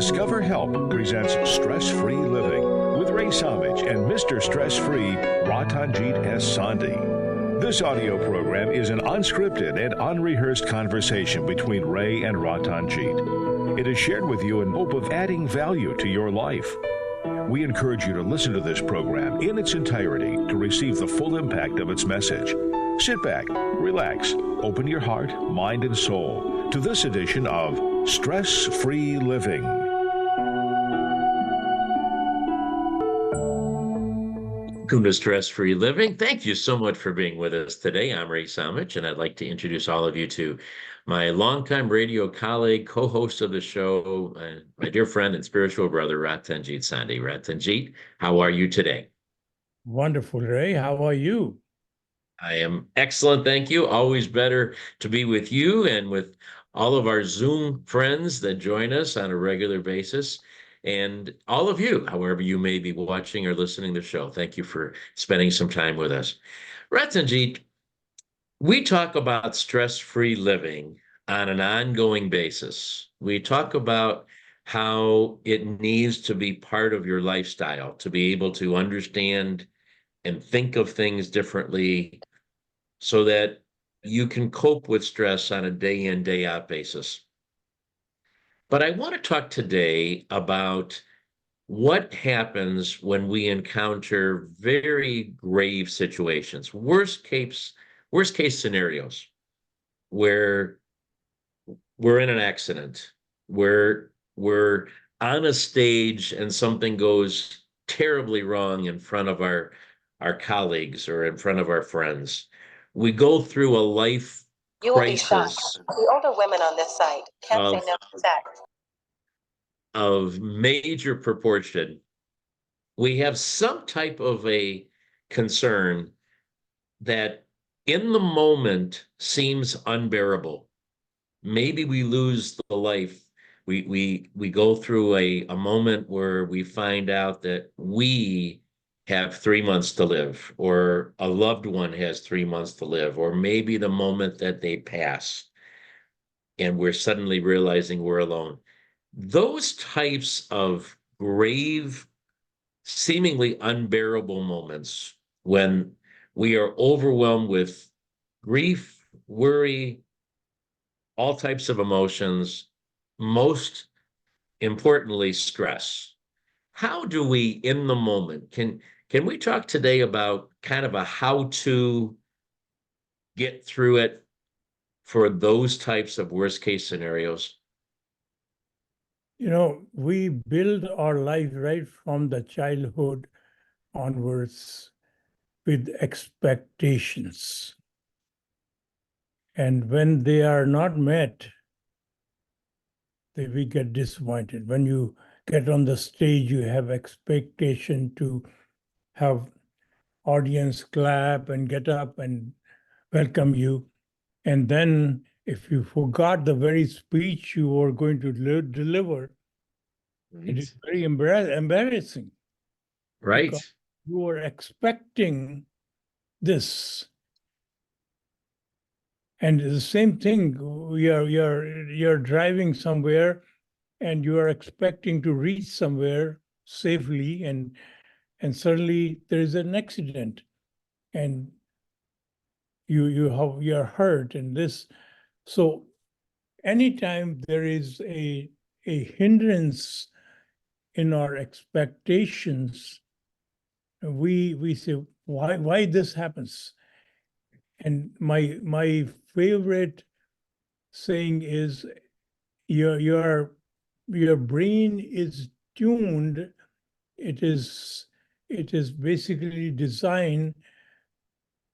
Discover Help presents Stress-Free Living with Ray Samich and Mr. Stress-Free Ratanjit S. Sandhi. This audio program is an unscripted and unrehearsed conversation between Ray and Ratanjit. It is shared with you in hope of adding value to your life. We encourage you to listen to this program in its entirety to receive the full impact of its message. Sit back, relax, open your heart, mind, and soul to this edition of Stress-Free Living. Welcome to Stress-Free Living. Thank you so much for being with us today. I'm Ray Samich, and I'd like to introduce all of you to my longtime radio colleague, co-host of the show, my dear friend and spiritual brother, Ratanjit Sandhi. Ratanjit, how are you today? Wonderful, Ray. How are you? I am excellent, thank you. Always better to be with you and with all of our Zoom friends that join us on a regular basis. And all of you, however you may be watching or listening to the show, thank you for spending some time with us. Ratanjit, we talk about stress-free living on an ongoing basis. We talk about how it needs to be part of your lifestyle to be able to understand and think of things differently so that you can cope with stress on a day in, day out basis. But I want to talk today about what happens when we encounter very grave situations, worst case scenarios, where we're in an accident, where we're on a stage and something goes terribly wrong in front of our colleagues or in front of our friends. We go through a life You will be crisis shocked. The older women on this site can't say no to sex. of major proportion. We have some type of a concern that in the moment seems unbearable. Maybe we lose the life. We go through a moment where we find out that we have 3 months to live, or a loved one has 3 months to live, or maybe the moment that they pass and we're suddenly realizing we're alone. Those types of grave, seemingly unbearable moments when we are overwhelmed with grief, worry, all types of emotions, most importantly, stress. How do we, in the moment, can we talk today about kind of a how to get through it for those types of worst case scenarios? You know, we build our life right from the childhood onwards with expectations. And when they are not met, we get disappointed. When you get on the stage, you have expectation to have audience clap and get up and welcome you. And then if you forgot the very speech you were going to deliver, it is very embarrassing. Right. You were expecting this. And the same thing, you're driving somewhere and you are expecting to reach somewhere safely, and suddenly there is an accident and you're hurt and this. So anytime there is a hindrance in our expectations, we say, why this happens? And my favorite saying is, your brain is tuned. It is basically designed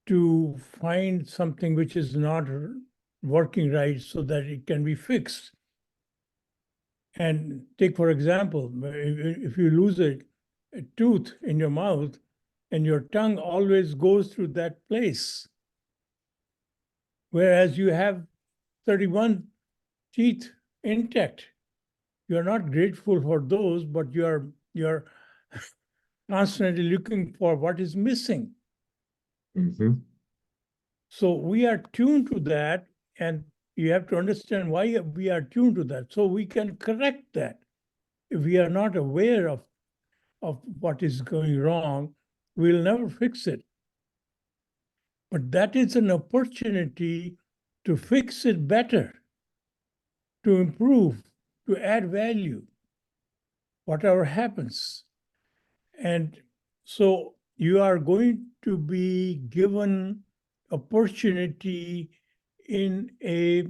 to find something which is not working right so that it can be fixed. And take, for example, if you lose a tooth in your mouth and your tongue always goes through that place, whereas you have 31 teeth intact. You're not grateful for those, but you're constantly looking for what is missing. Mm-hmm. So we are tuned to that, and you have to understand why we are tuned to that, so we can correct that. if we are not aware of what is going wrong, we'll never fix it. But that is an opportunity to fix it better, to improve, to add value, whatever happens. And so you are going to be given opportunity in a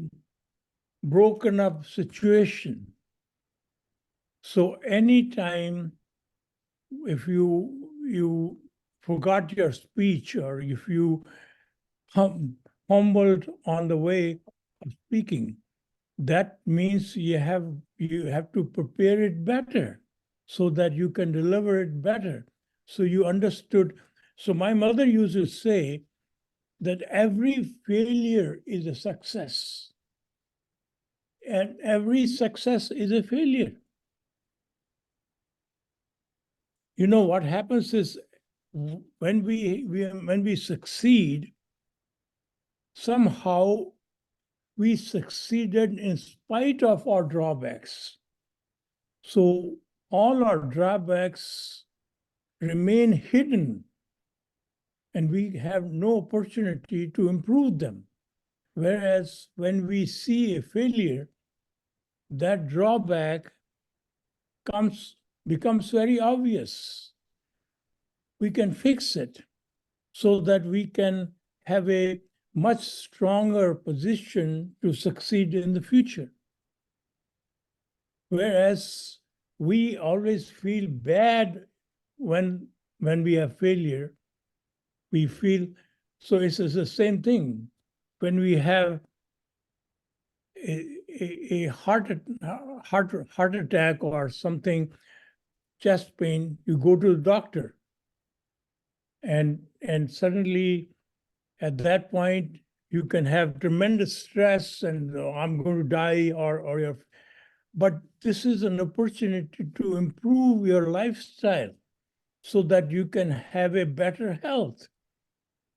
broken up situation. So anytime if you forgot your speech, or if you humbled on the way of speaking, that means you have to prepare it better so that you can deliver it better. So you understood. So my mother used to say that every failure is a success, and every success is a failure. You know what happens is when we succeed, somehow we succeeded in spite of our drawbacks. So all our drawbacks remain hidden, and we have no opportunity to improve them. Whereas when we see a failure, that drawback becomes very obvious. We can fix it so that we can have a much stronger position to succeed in the future. Whereas we always feel bad when we have failure. We feel, so it's the same thing. When we have a heart attack or something, chest pain, you go to the doctor. And suddenly at that point, you can have tremendous stress and I'm going to die, or your, but this is an opportunity to improve your lifestyle so that you can have a better health.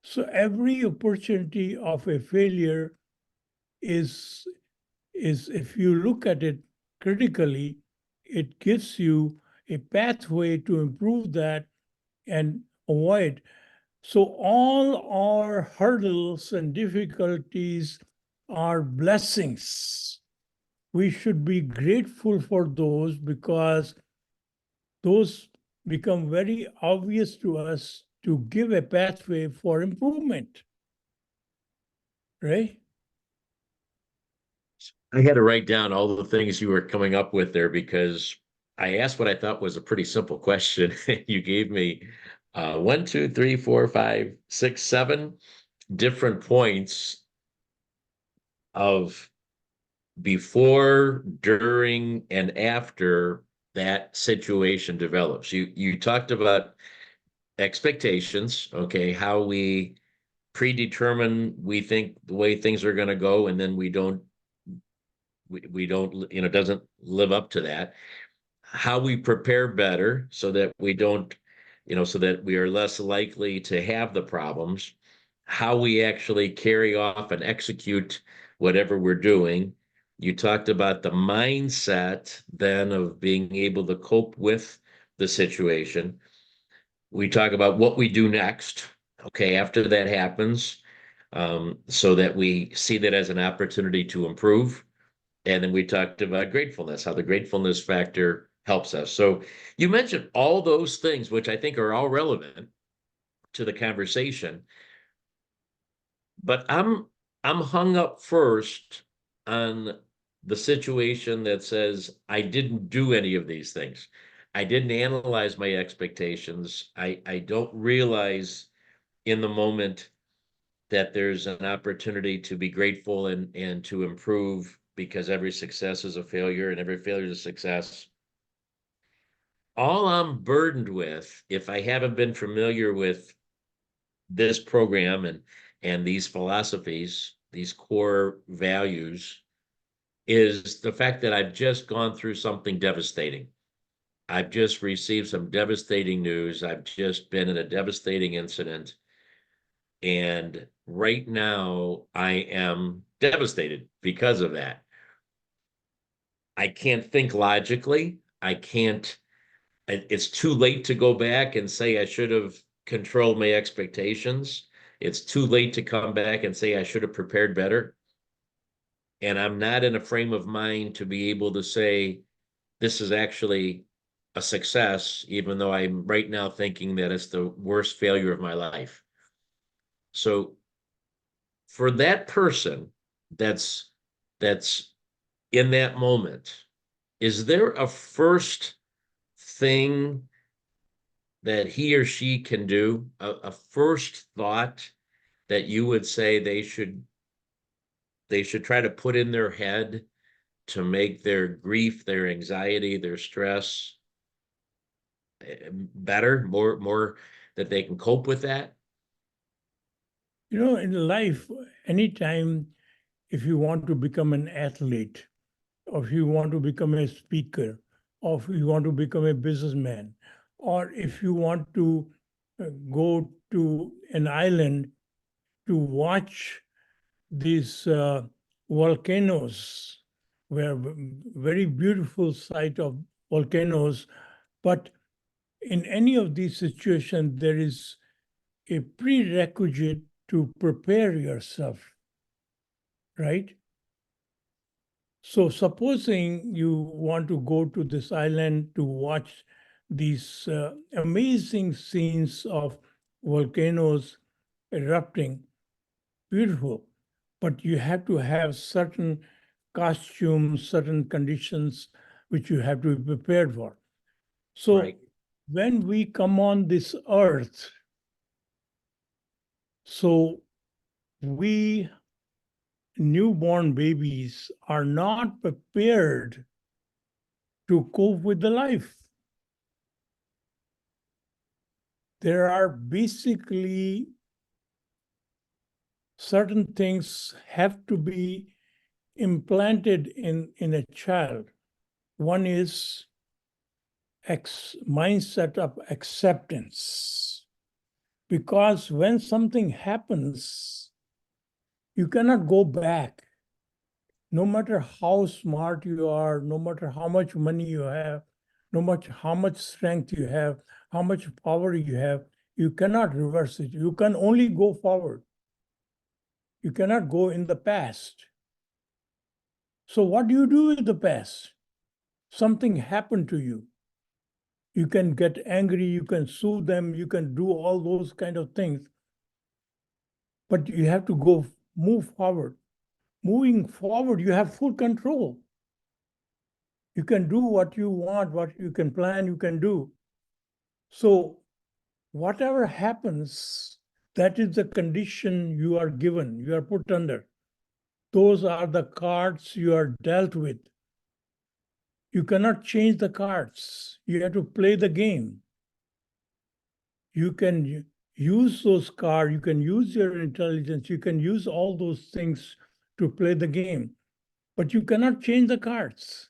So every opportunity of a failure is if you look at it critically, it gives you a pathway to improve that and avoid. So all our hurdles and difficulties are blessings. We should be grateful for those, because those become very obvious to us to give a pathway for improvement. Right? I had to write down all the things you were coming up with there, because I asked what I thought was a pretty simple question. You gave me 1, 2, 3, 4, 5, 6, 7 different points of before, during, and after that situation develops. You talked about expectations, okay, how we predetermine, we think the way things are going to go, and then we don't, doesn't live up to that. How we prepare better so that we don't, so that we are less likely to have the problems. How we actually carry off and execute whatever we're doing. You talked about the mindset then of being able to cope with the situation. We talk about what we do next, okay, after that happens, so that we see that as an opportunity to improve. And then we talked about gratefulness, how the gratefulness factor helps us. So you mentioned all those things, which I think are all relevant to the conversation. But I'm hung up first on the situation that says I didn't do any of these things. I didn't analyze my expectations. I don't realize in the moment that there's an opportunity to be grateful and to improve, because every success is a failure and every failure is a success. All I'm burdened with, if I haven't been familiar with this program and these philosophies, these core values, is the fact that I've just gone through something devastating. I've just received some devastating news. I've just been in a devastating incident. And right now I am devastated because of that. I can't think logically. I can't, it's too late to go back and say I should have controlled my expectations. It's too late to come back and say I should have prepared better. And I'm not in a frame of mind to be able to say this is actually a success, even though I'm right now thinking that it's the worst failure of my life. So for that person that's in that moment, is there a first thing that he or she can do, a first thought that you would say they should try to put in their head to make their grief, their anxiety, their stress better, more that they can cope with that? In life, anytime if you want to become an athlete, or if you want to become a speaker, or if you want to become a businessman, or if you want to go to an island to watch these volcanoes, where very beautiful sight of volcanoes, but in any of these situations, there is a prerequisite to prepare yourself, right? So supposing you want to go to this island to watch these amazing scenes of volcanoes erupting, beautiful, but you have to have certain costumes, certain conditions which you have to be prepared for. So Right. when we come on this earth, so we newborn babies are not prepared to cope with the life. There are basically certain things have to be implanted in a child. One is mindset of acceptance. Because when something happens, you cannot go back. No matter how smart you are, no matter how much money you have, no matter how much strength you have, how much power you have, you cannot reverse it. You can only go forward. You cannot go in the past. So what do you do with the past? Something happened to you. You can get angry, you can sue them, you can do all those kind of things. But you have to move forward. Moving forward, you have full control. You can do what you want, what you can plan, you can do. So whatever happens, that is the condition you are given, you are put under. Those are the cards you are dealt with. You cannot change the cards. You have to play the game. You can use those cards, you can use your intelligence, you can use all those things to play the game, but you cannot change the cards.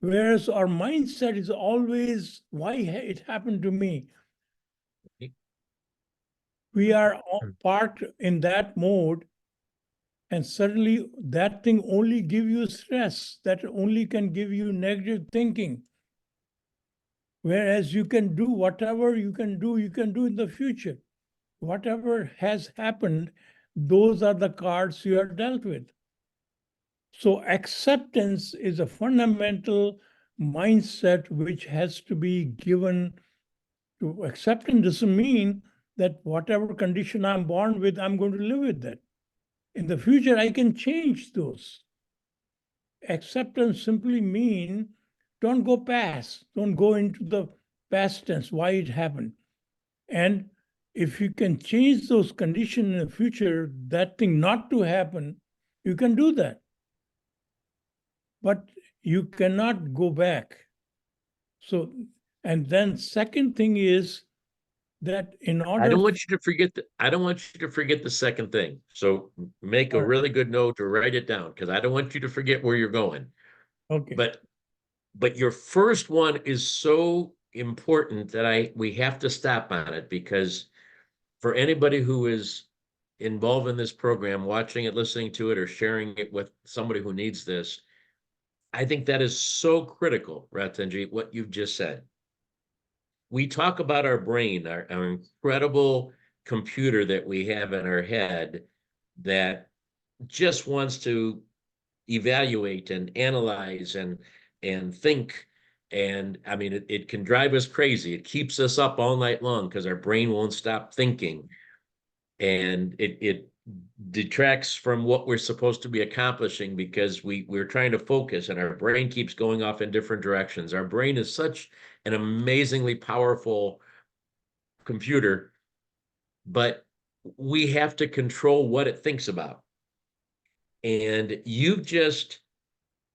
Whereas our mindset is always, why it happened to me? We are parked in that mode, and suddenly that thing only give you stress, that only can give you negative thinking. Whereas you can do whatever you can do in the future. Whatever has happened, those are the cards you are dealt with. So acceptance is a fundamental mindset which has to be given to. Acceptance doesn't mean that whatever condition I'm born with, I'm going to live with that. In the future, I can change those. Acceptance simply means don't go past, don't go into the past tense, why it happened. And if you can change those conditions in the future, that thing not to happen, you can do that. But you cannot go back. So, and then second thing is that in order. I don't want you to forget the second thing. So make a really good note or write it down, because I don't want you to forget where you're going. Okay. But your first one is so important that we have to stop on it, because for anybody who is involved in this program, watching it, listening to it, or sharing it with somebody who needs this, I think that is so critical, Ratanjit, what you've just said. We talk about our brain, our incredible computer that we have in our head that just wants to evaluate and analyze and think. And I mean, it can drive us crazy. It keeps us up all night long because our brain won't stop thinking. And it detracts from what we're supposed to be accomplishing because we're trying to focus and our brain keeps going off in different directions. Our brain is such an amazingly powerful computer, but we have to control what it thinks about. And you've just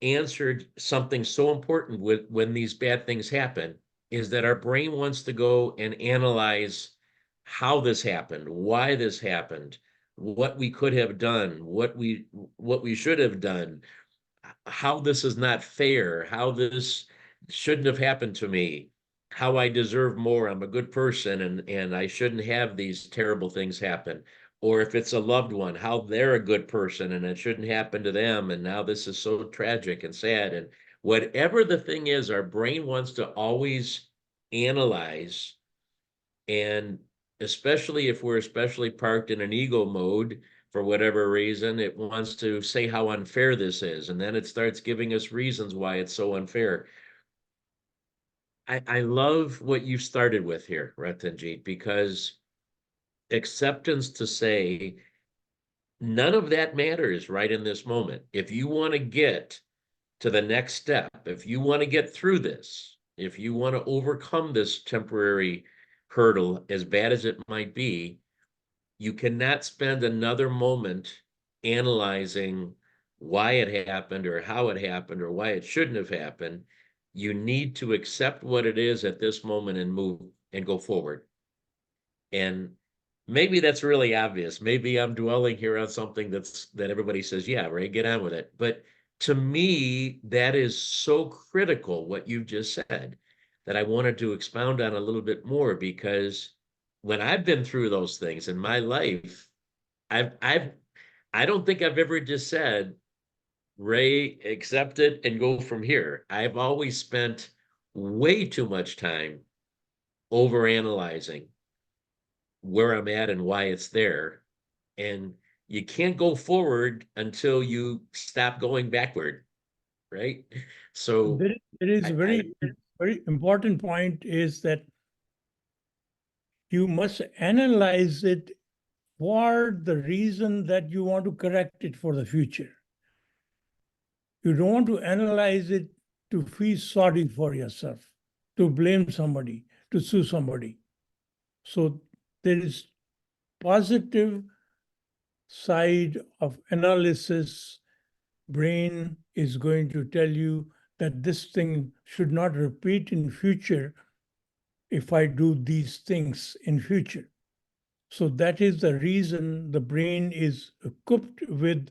answered something so important with when these bad things happen is that our brain wants to go and analyze how this happened, why this happened, what we could have done, what we should have done, how this is not fair, how this shouldn't have happened to me, how I deserve more. I'm a good person and I shouldn't have these terrible things happen. Or if it's a loved one, how they're a good person and it shouldn't happen to them. And now this is so tragic and sad. And whatever the thing is, our brain wants to always analyze. And especially if we're especially parked in an ego mode, for whatever reason, it wants to say how unfair this is. And then it starts giving us reasons why it's so unfair. I love what you started with here, Ratanjit, because acceptance to say none of that matters right in this moment. If you want to get to the next step, if you want to get through this, if you want to overcome this temporary hurdle, as bad as it might be, you cannot spend another moment analyzing why it happened or how it happened or why it shouldn't have happened. You need to accept what it is at this moment and move and go forward. And maybe that's really obvious. Maybe I'm dwelling here on something that everybody says, yeah, Ray, get on with it. But to me, that is so critical, what you've just said, that I wanted to expound on a little bit more because when I've been through those things in my life, I don't think I've ever just said, Ray, accept it and go from here. I've always spent way too much time overanalyzing where I'm at and why it's there. And you can't go forward until you stop going backward, right? So There is I, very important point is that you must analyze it for the reason that you want to correct it for the future. You don't want to analyze it to feel sorry for yourself, to blame somebody, to sue somebody. So there is positive side of analysis. Brain is going to tell you that this thing should not repeat in future if I do these things in future. So that is the reason the brain is equipped with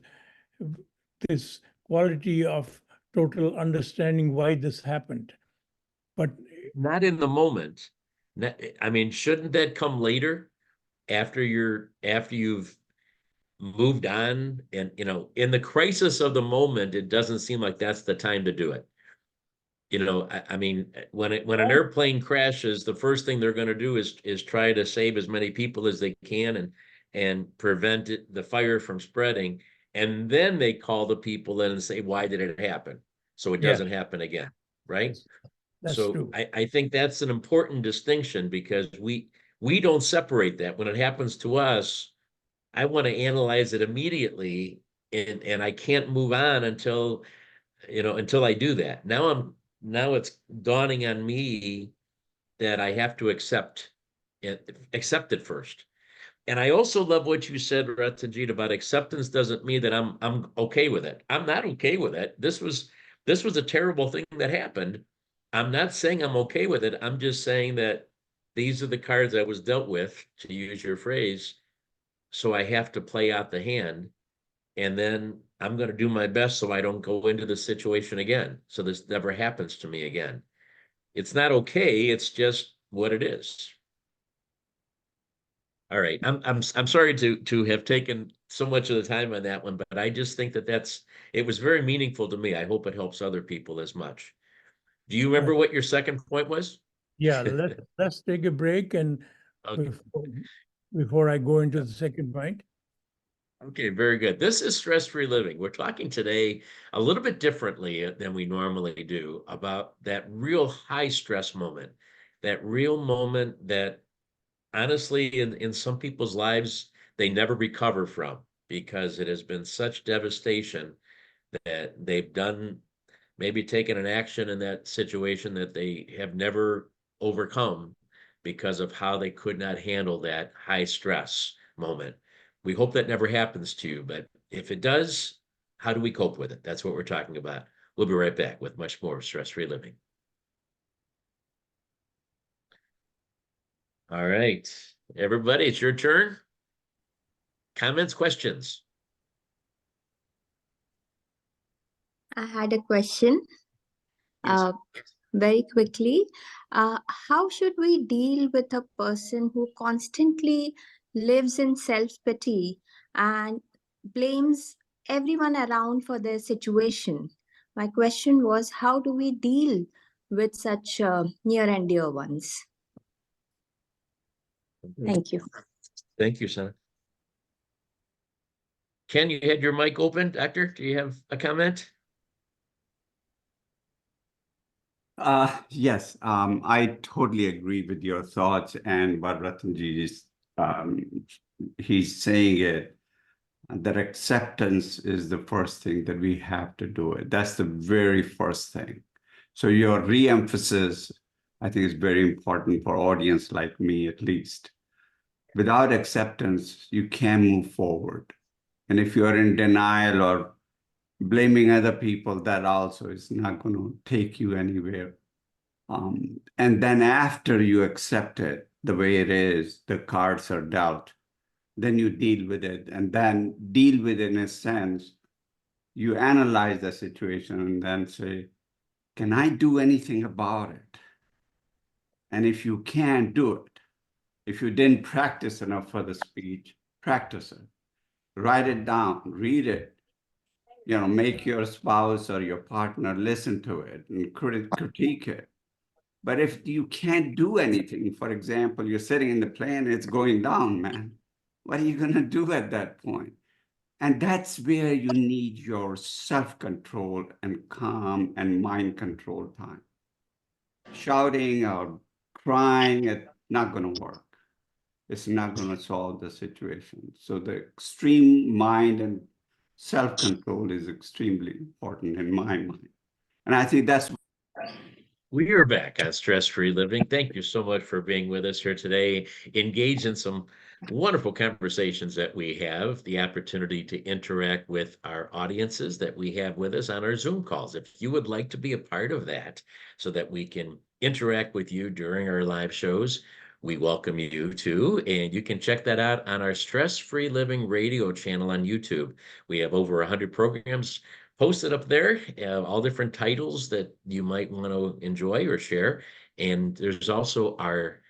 this quality of total understanding why this happened. But not in the moment. I mean, shouldn't that come later after you've moved on and in the crisis of the moment, it doesn't seem like that's the time to do it. I mean, when an airplane crashes, the first thing they're going to do is try to save as many people as they can and prevent the fire from spreading. And then they call the people in and say, why did it happen? So it doesn't happen again, right? that's So true. I think that's an important distinction because we don't separate that. When it happens to us, I want to analyze it immediately, and I can't move on until I do that. Now it's dawning on me that I have to accept it first. And I also love what you said, Ratanjit, about acceptance doesn't mean that I'm okay with it. I'm not okay with it. This was a terrible thing that happened. I'm not saying I'm okay with it. I'm just saying that these are the cards I was dealt with, to use your phrase. So I have to play out the hand. And then I'm going to do my best so I don't go into the situation again. So this never happens to me again. It's not okay. It's just what it is. All right. I'm sorry to have taken so much of the time on that one, but I just think that it was very meaningful to me. I hope it helps other people as much. Do you remember what your second point was? Yeah, let's take a break and Okay. before I go into the second point. Okay, very good. This is stress-free living. We're talking today a little bit differently than we normally do about that real high stress moment, that real moment that honestly in some people's lives they never recover from because it has been such devastation that they've done maybe taken an action in that situation that they have never overcome because of how they could not handle that high stress moment. We hope that never happens to you, but if it does, how do we cope with it? That's what we're talking about. We'll be right back with much more stress-free living. All right, everybody, it's your turn. Comments, questions? I had a question. Very quickly. How should we deal with a person who constantly lives in self-pity and blames everyone around for their situation? My question was, how do we deal with such near and dear ones? Thank you. Thank you, Sana. Ken, you had your mic open. Doctor, do you have a comment? Yes, I totally agree with your thoughts and what Ratanjit is, he's saying it, that acceptance is the first thing that we have to do it. That's the very first thing. So your re-emphasis, I think, is very important for audience like me, at least. Without acceptance, you can't move forward. And if you're in denial or blaming other people, that also is not going to take you anywhere. And then after you accept it the way it is, the cards are dealt, then you deal with it. And then deal with it in a sense, you analyze the situation and then say, can I do anything about it? And if you can't do it, if you didn't practice enough for the speech, practice it. Write it down, read it. Make your spouse or your partner listen to it and critique it. But if you can't do anything, for example, you're sitting in the plane, it's going down, man. What are you going to do at that point? And that's where you need your self-control and calm and mind control time. Shouting or crying, it's not going to work. It's not going to solve the situation. So the extreme mind and self-control is extremely important in my mind. And I think that's. We are back on Stress-Free Living. Thank you so much for being with us here today. Engage in some wonderful conversations that we have, the opportunity to interact with our audiences that we have with us on our Zoom calls. If you would like to be a part of that so that we can interact with you during our live shows, we welcome you too, and you can check that out on our Stress-Free Living radio channel on YouTube. We have over 100 programs posted up there, all different titles that you might want to enjoy or share. And there's also our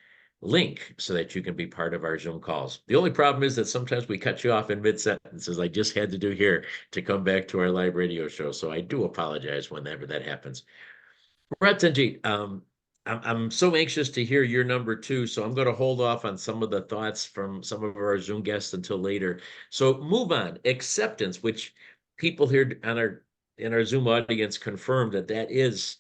link so that you can be part of our Zoom calls. The only problem is that sometimes we cut you off in mid-sentence, as I just had to do here to come back to our live radio show. So I do apologize whenever that happens. Ratanjit, I'm so anxious to hear your number two, so I'm going to hold off on some of the thoughts from some of our Zoom guests until later. So move on. Acceptance, which people here in our Zoom audience confirmed that is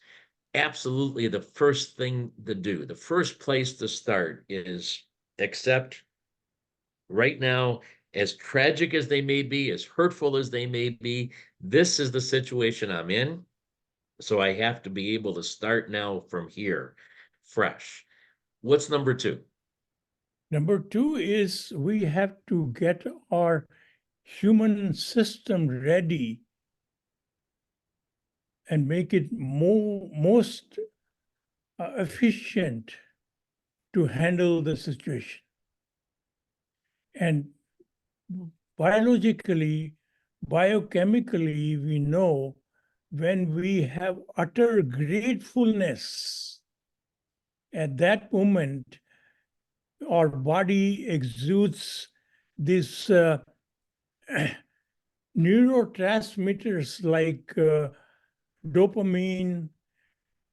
absolutely the first thing to do. The first place to start is accept right now, as tragic as they may be, as hurtful as they may be, this is the situation I'm in. So I have to be able to start now from here, fresh. What's number two? Number two is we have to get our human system ready and make it most efficient to handle the situation. And biologically, biochemically, we know when we have utter gratefulness, at that moment, our body exudes this neurotransmitters like dopamine,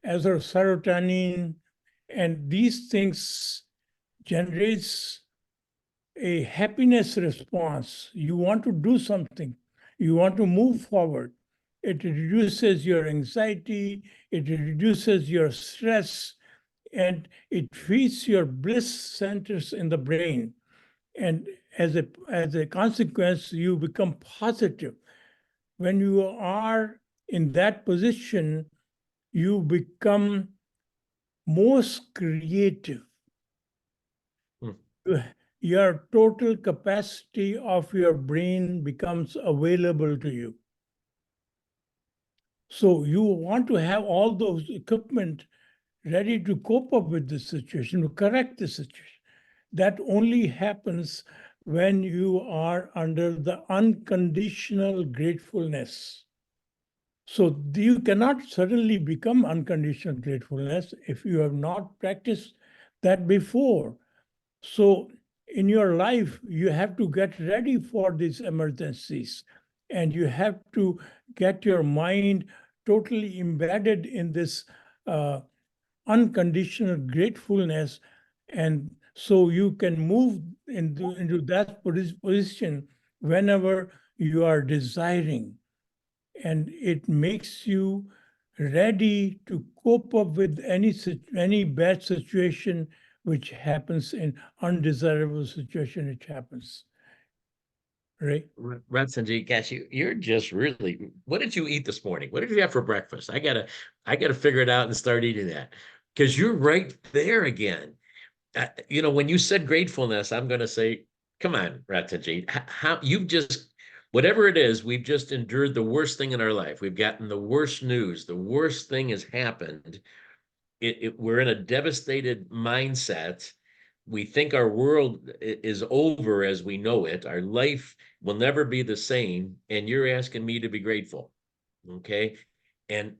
serotonin, and these things generates a happiness response. You want to do something. You want to move forward. It reduces your anxiety. It reduces your stress, and it feeds your bliss centers in the brain. And as a consequence, you become positive. When you are in that position, you become most creative. Your total capacity of your brain becomes available to you. So you want to have all those equipment ready to cope up with the situation, to correct the situation. That only happens when you are under the unconditional gratefulness. So you cannot suddenly become unconditional gratefulness if you have not practiced that before. So in your life, you have to get ready for these emergencies, and you have to get your mind totally embedded in this unconditional gratefulness. And so you can move into that position whenever you are desiring. And it makes you ready to cope up with any bad situation which happens in undesirable situation. It happens. Right? Ratanjit, gosh, you're just really. What did you eat this morning? What did you have for breakfast? I gotta figure it out and start eating that, because you're right there again. When you said gratefulness, I'm going to say, come on, Ratanjit, how you've just, whatever it is, we've just endured the worst thing in our life. We've gotten the worst news. The worst thing has happened. We're in a devastated mindset. We think our world is over as we know it. Our life will never be the same. And you're asking me to be grateful. Okay. And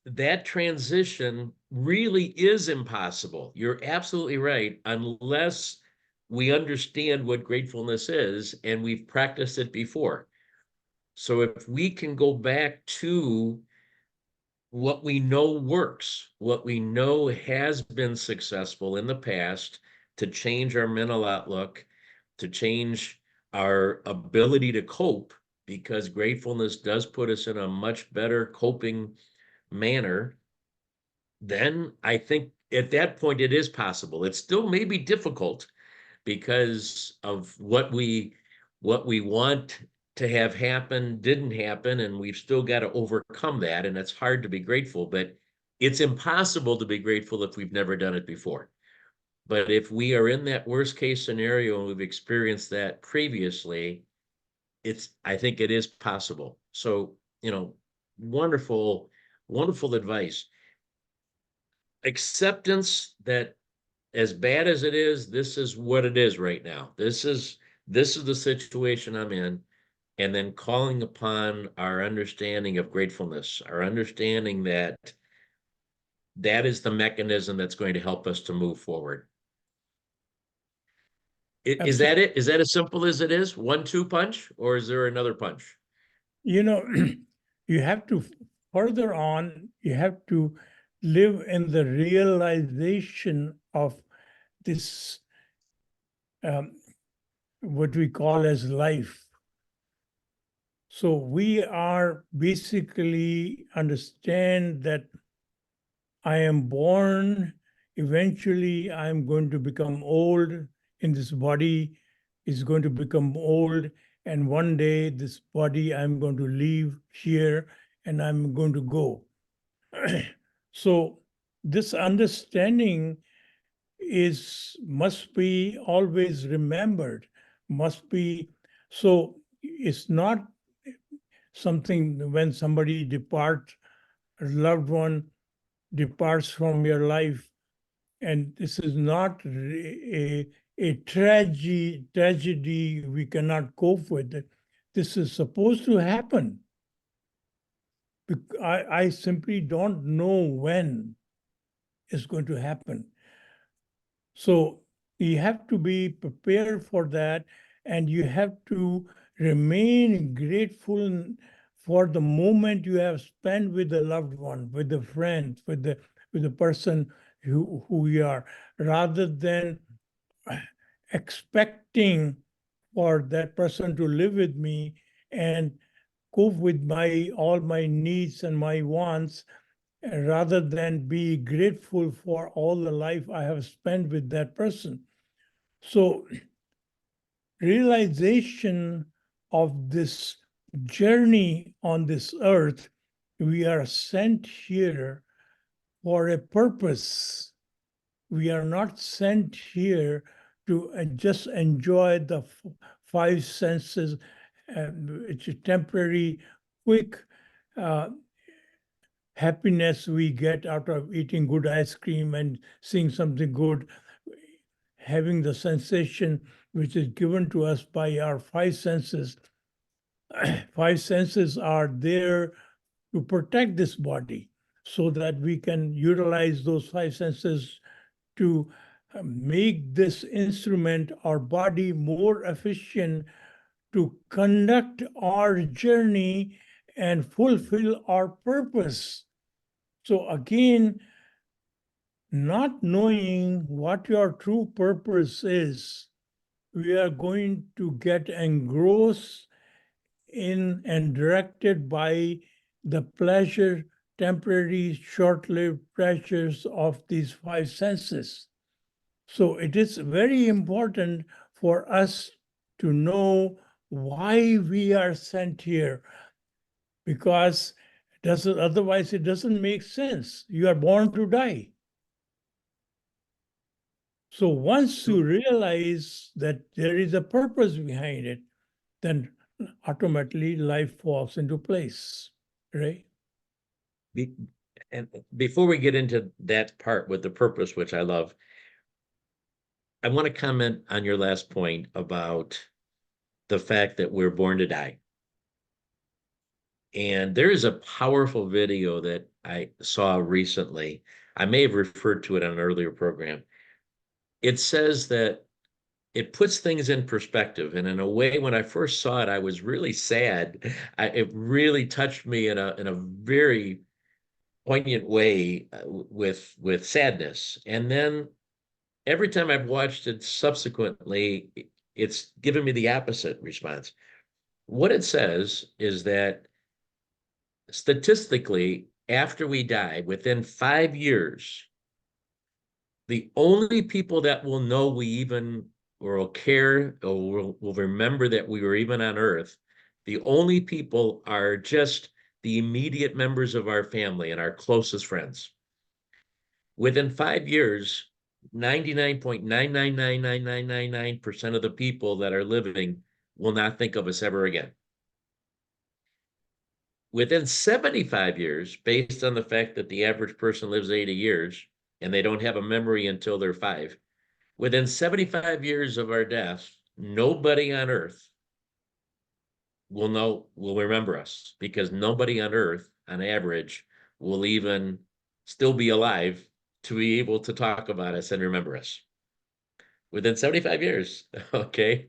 that transition really is impossible. You're absolutely right, unless we understand what gratefulness is and we've practiced it before. So if we can go back to what we know works, what we know has been successful in the past to change our mental outlook, to change our ability to cope, because gratefulness does put us in a much better coping manner, then I think at that point it is possible. It still may be difficult because of what we want to have happen didn't happen, and we've still got to overcome that, and it's hard to be grateful, but it's impossible to be grateful if we've never done it before. But if we are in that worst case scenario and we've experienced that previously, I think it is possible. So, wonderful, wonderful advice. Acceptance that as bad as it is, this is what it is right now. This is the situation I'm in. And then calling upon our understanding of gratefulness, our understanding that is the mechanism that's going to help us to move forward. Is that it? Is that as simple as it is? 1-2 punch, or is there another punch? You have to further on, you have to live in the realization of this, what we call as life. So we are basically understand that I am born, eventually I'm going to become old, in this body is going to become old, and one day this body I'm going to leave here and I'm going to go. So this understanding must be always remembered, must be. So it's not something when somebody departs, a loved one departs from your life, and this is not a tragedy we cannot cope with it. This is supposed to happen. I simply don't know when it's going to happen. So you have to be prepared for that, and you have to remain grateful for the moment you have spent with the loved one, with the friend, with the person who you are, rather than expecting for that person to live with me and cope with all my needs and my wants, rather than be grateful for all the life I have spent with that person. So realization of this journey on this earth, we are sent here for a purpose. We are not sent here to just enjoy the five senses, which is temporary, quick happiness we get out of eating good ice cream and seeing something good, having the sensation which is given to us by our five senses. Five senses are there to protect this body so that we can utilize those five senses to make this instrument, our body, more efficient to conduct our journey and fulfill our purpose. So again, not knowing what your true purpose is, we are going to get engrossed in and directed by the pleasure, temporary, short-lived pleasures of these five senses. So it is very important for us to know why we are sent here, because otherwise it doesn't make sense. You are born to die. So once you realize that there is a purpose behind it, then automatically life falls into place, right? And before we get into that part with the purpose, which I love, I want to comment on your last point about the fact that we're born to die. And there is a powerful video that I saw recently. I may have referred to it on an earlier program. It says that it puts things in perspective. And in a way, when I first saw it, I was really sad. It really touched me in a very poignant way with sadness. And then every time I've watched it subsequently, it's given me the opposite response. What it says is that statistically, after we die, within 5 years, the only people that will know we even or will care or will remember that we were even on Earth, the only people are just the immediate members of our family and our closest friends. Within 5 years, 99.9999999% of the people that are living will not think of us ever again. Within 75 years, based on the fact that the average person lives 80 years and they don't have a memory until they're 5, within 75 years of our death, nobody on Earth will remember us, because nobody on Earth, on average, will even still be alive to be able to talk about us and remember us. Within 75 years, okay?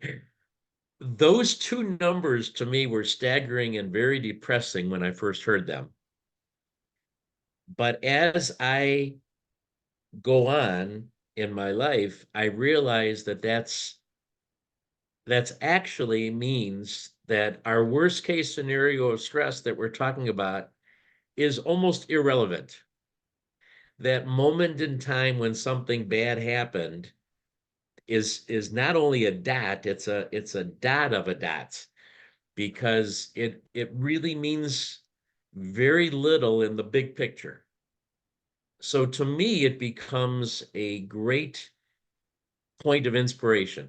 Those two numbers to me were staggering and very depressing when I first heard them. But as I go on in my life, I realize that that's actually means that our worst case scenario of stress that we're talking about is almost irrelevant. That moment in time when something bad happened is not only a dot, it's a dot of a dot, because it really means very little in the big picture. So to me, it becomes a great point of inspiration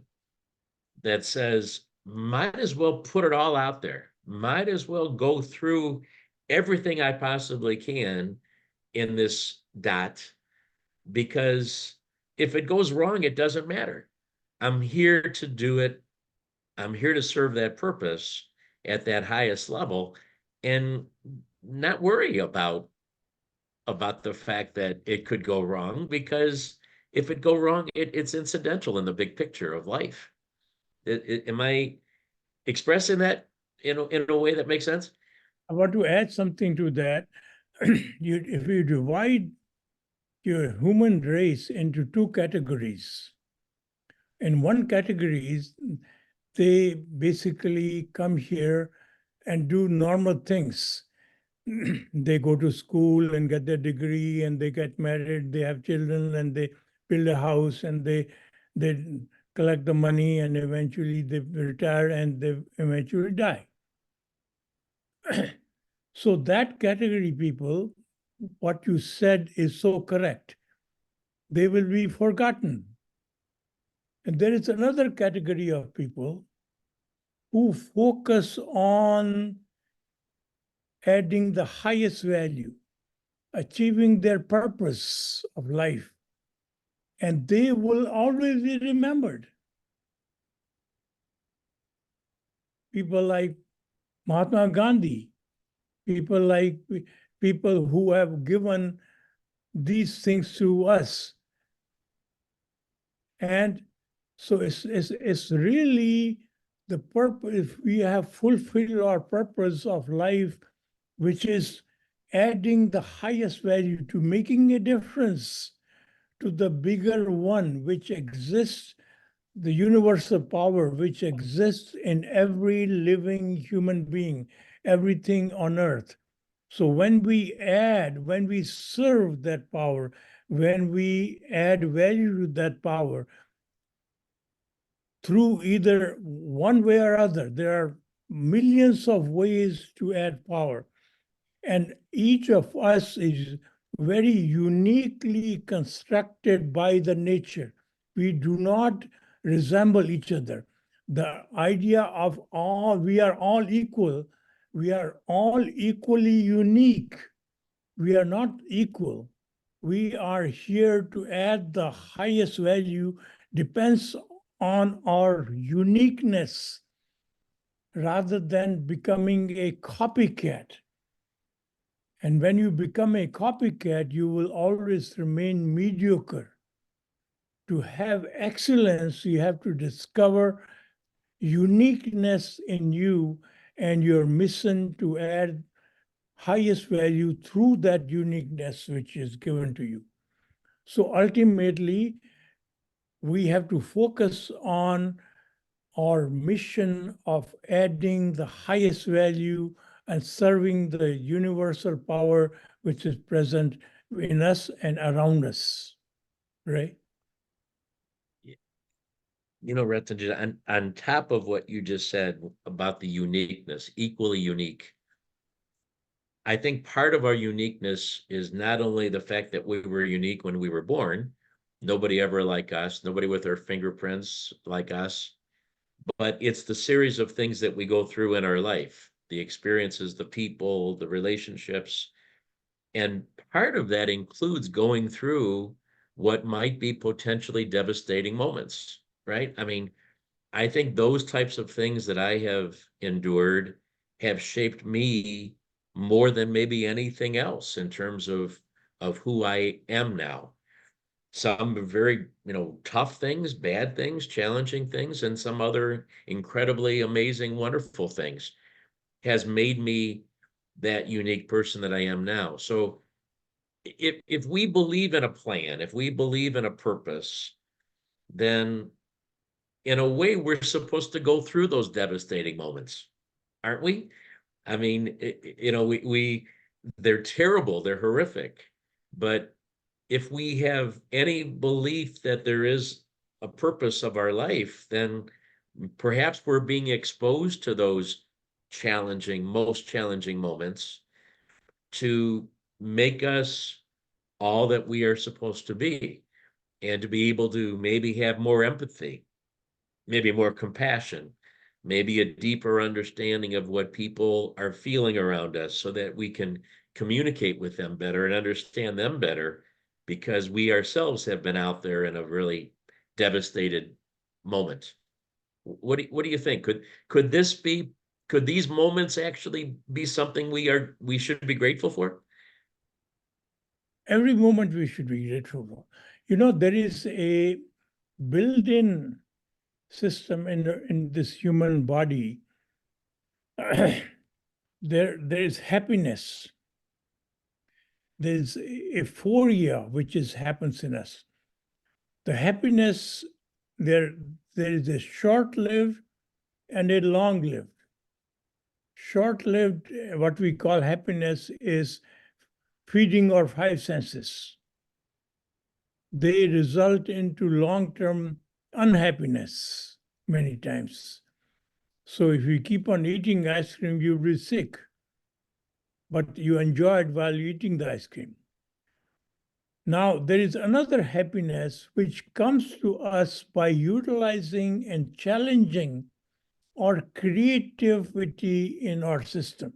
that says, might as well put it all out there. Might as well go through everything I possibly can in this dot, because if it goes wrong, it doesn't matter. I'm here to do it. I'm here to serve that purpose at that highest level and not worry about the fact that it could go wrong, because if it go wrong, it's incidental in the big picture of life. Am I expressing that in a way that makes sense? I want to add something to that. If you divide your human race into two categories, in one category is they basically come here and do normal things. They go to school and get their degree, and they get married, they have children, and they build a house, and they collect the money, and eventually they retire, and they eventually die. So that category people, what you said is so correct. They will be forgotten. And there is another category of people who focus on adding the highest value, achieving their purpose of life, and they will always be remembered. People like Mahatma Gandhi, people who have given these things to us. And so it's really the purpose, if we have fulfilled our purpose of life, which is adding the highest value to making a difference to the bigger one, which exists, the universal power which exists in every living human being, everything on earth. So when we serve that power, when we add value to that power, through either one way or other, there are millions of ways to add power. And each of us is very uniquely constructed by the nature. We do not resemble each other. The idea of we are all equal, we are all equally unique. We are not equal. We are here to add the highest value, depends on our uniqueness rather than becoming a copycat. And when you become a copycat, you will always remain mediocre. To have excellence, you have to discover uniqueness in you and your mission to add highest value through that uniqueness which is given to you. So ultimately, we have to focus on our mission of adding the highest value and serving the universal power which is present in us and around us, right? You know, Ratanjit, on top of what you just said about the uniqueness, equally unique, I think part of our uniqueness is not only the fact that we were unique when we were born, nobody ever like us, nobody with our fingerprints like us, but it's the series of things that we go through in our life, the experiences, the people, the relationships. And part of that includes going through what might be potentially devastating moments, right? I mean, I think those types of things that I have endured have shaped me more than maybe anything else in terms of who I am now. Some very, tough things, bad things, challenging things, and some other incredibly amazing, wonderful things has made me that unique person that I am now. So if we believe in a plan, if we believe in a purpose, then in a way we're supposed to go through those devastating moments, aren't we? I mean, they're terrible, they're horrific, but if we have any belief that there is a purpose of our life, then perhaps we're being exposed to those most challenging moments to make us all that we are supposed to be, and to be able to maybe have more empathy, maybe more compassion, maybe a deeper understanding of what people are feeling around us so that we can communicate with them better and understand them better, because we ourselves have been out there in a really devastated moment. What do you think? Could these moments actually be something we should be grateful for? Every moment we should be grateful for. There is a built-in system in this human body there is happiness. There's euphoria which happens in us. The happiness, there is a short-lived and a long-lived. Short-lived, what we call happiness, is feeding our five senses. They result into long-term unhappiness many times. So if you keep on eating ice cream, you'll be sick. But you enjoy it while eating the ice cream. Now, there is another happiness which comes to us by utilizing and challenging our creativity in our system.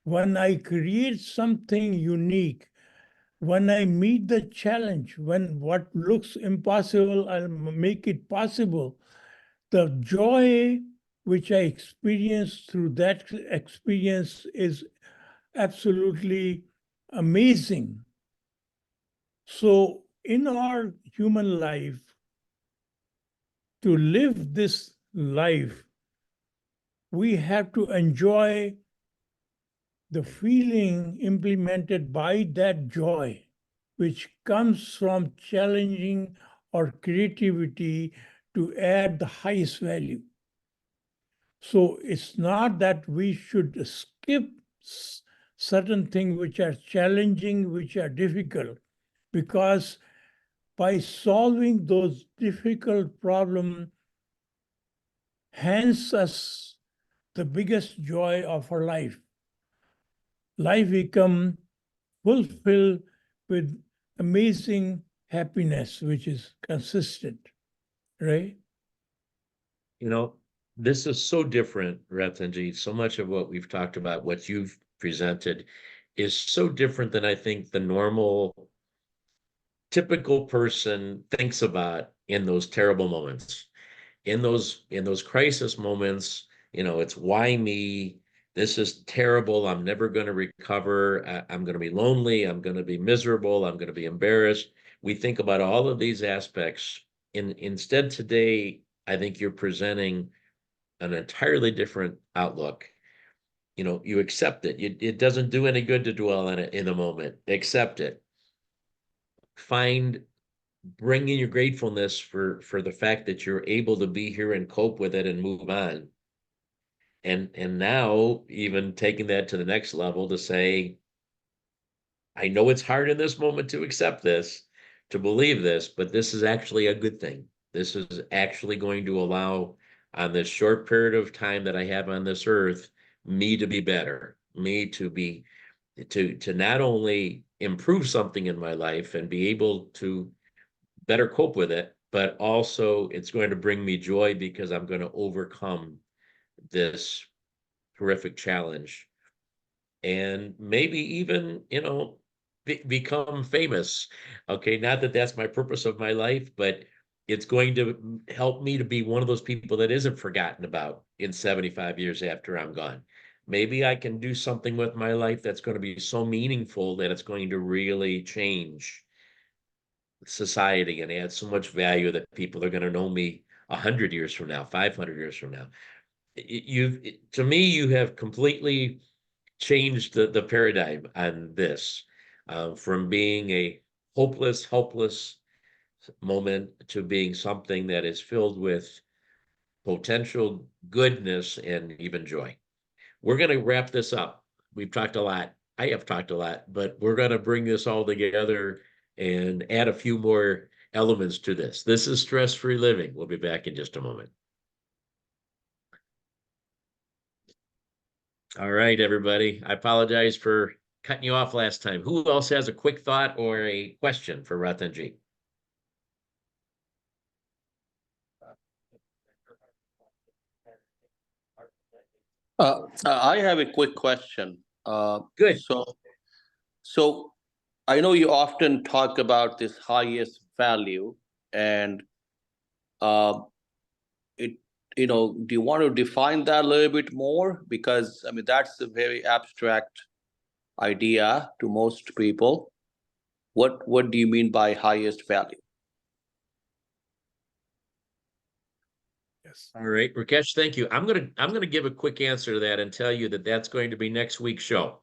When I create something unique, when I meet the challenge, when what looks impossible, I'll make it possible, the joy which I experience through that experience is absolutely amazing. So in our human life, to live this life, we have to enjoy the feeling implemented by that joy, which comes from challenging our creativity to add the highest value. So it's not that we should skip certain things which are challenging, which are difficult, because by solving those difficult problems hands us the biggest joy of our life. Life becomes fulfilled with amazing happiness, which is consistent, right? You know, this is so different, Ratanjit. So much of what we've talked about, what you've presented, is so different than I think the normal, typical person thinks about in those terrible moments. In those crisis moments, it's why me? This is terrible. I'm never going to recover. I'm going to be lonely. I'm going to be miserable. I'm going to be embarrassed. We think about all of these aspects. Instead, today, I think you're presenting an entirely different outlook. You accept it. It doesn't do any good to dwell on it in the moment. Accept it. Bring in your gratefulness for the fact that you're able to be here and cope with it and move on. And now even taking that to the next level to say, I know it's hard in this moment to accept this, to believe this, but this is actually a good thing. This is actually going to allow, on this short period of time that I have on this earth, me to be better, me to not only improve something in my life and be able to better cope with it, but also it's going to bring me joy because I'm going to overcome this horrific challenge and maybe even, become famous. Okay, not that that's my purpose of my life, but it's going to help me to be one of those people that isn't forgotten about in 75 years after I'm gone. Maybe I can do something with my life that's going to be so meaningful that it's going to really change society and add so much value that people are going to know me 100 years from now, 500 years from now. To me, you have completely changed the paradigm on this, from being a hopeless, helpless moment to being something that is filled with potential goodness and even joy. We're going to wrap this up. We've talked a lot. I have talked a lot, but we're going to bring this all together and add a few more elements to this. This is Stress-Free Living. We'll be back in just a moment. All right, everybody. I apologize for cutting you off last time. Who else has a quick thought or a question for Ratanjit? I have a quick question. Good. So I know you often talk about this highest value, and do you want to define that a little bit more? Because I mean, that's a very abstract idea to most people. What do you mean by highest value? this. All right, Rakesh, thank you. I'm gonna give a quick answer to that and tell you that that's going to be next week's show.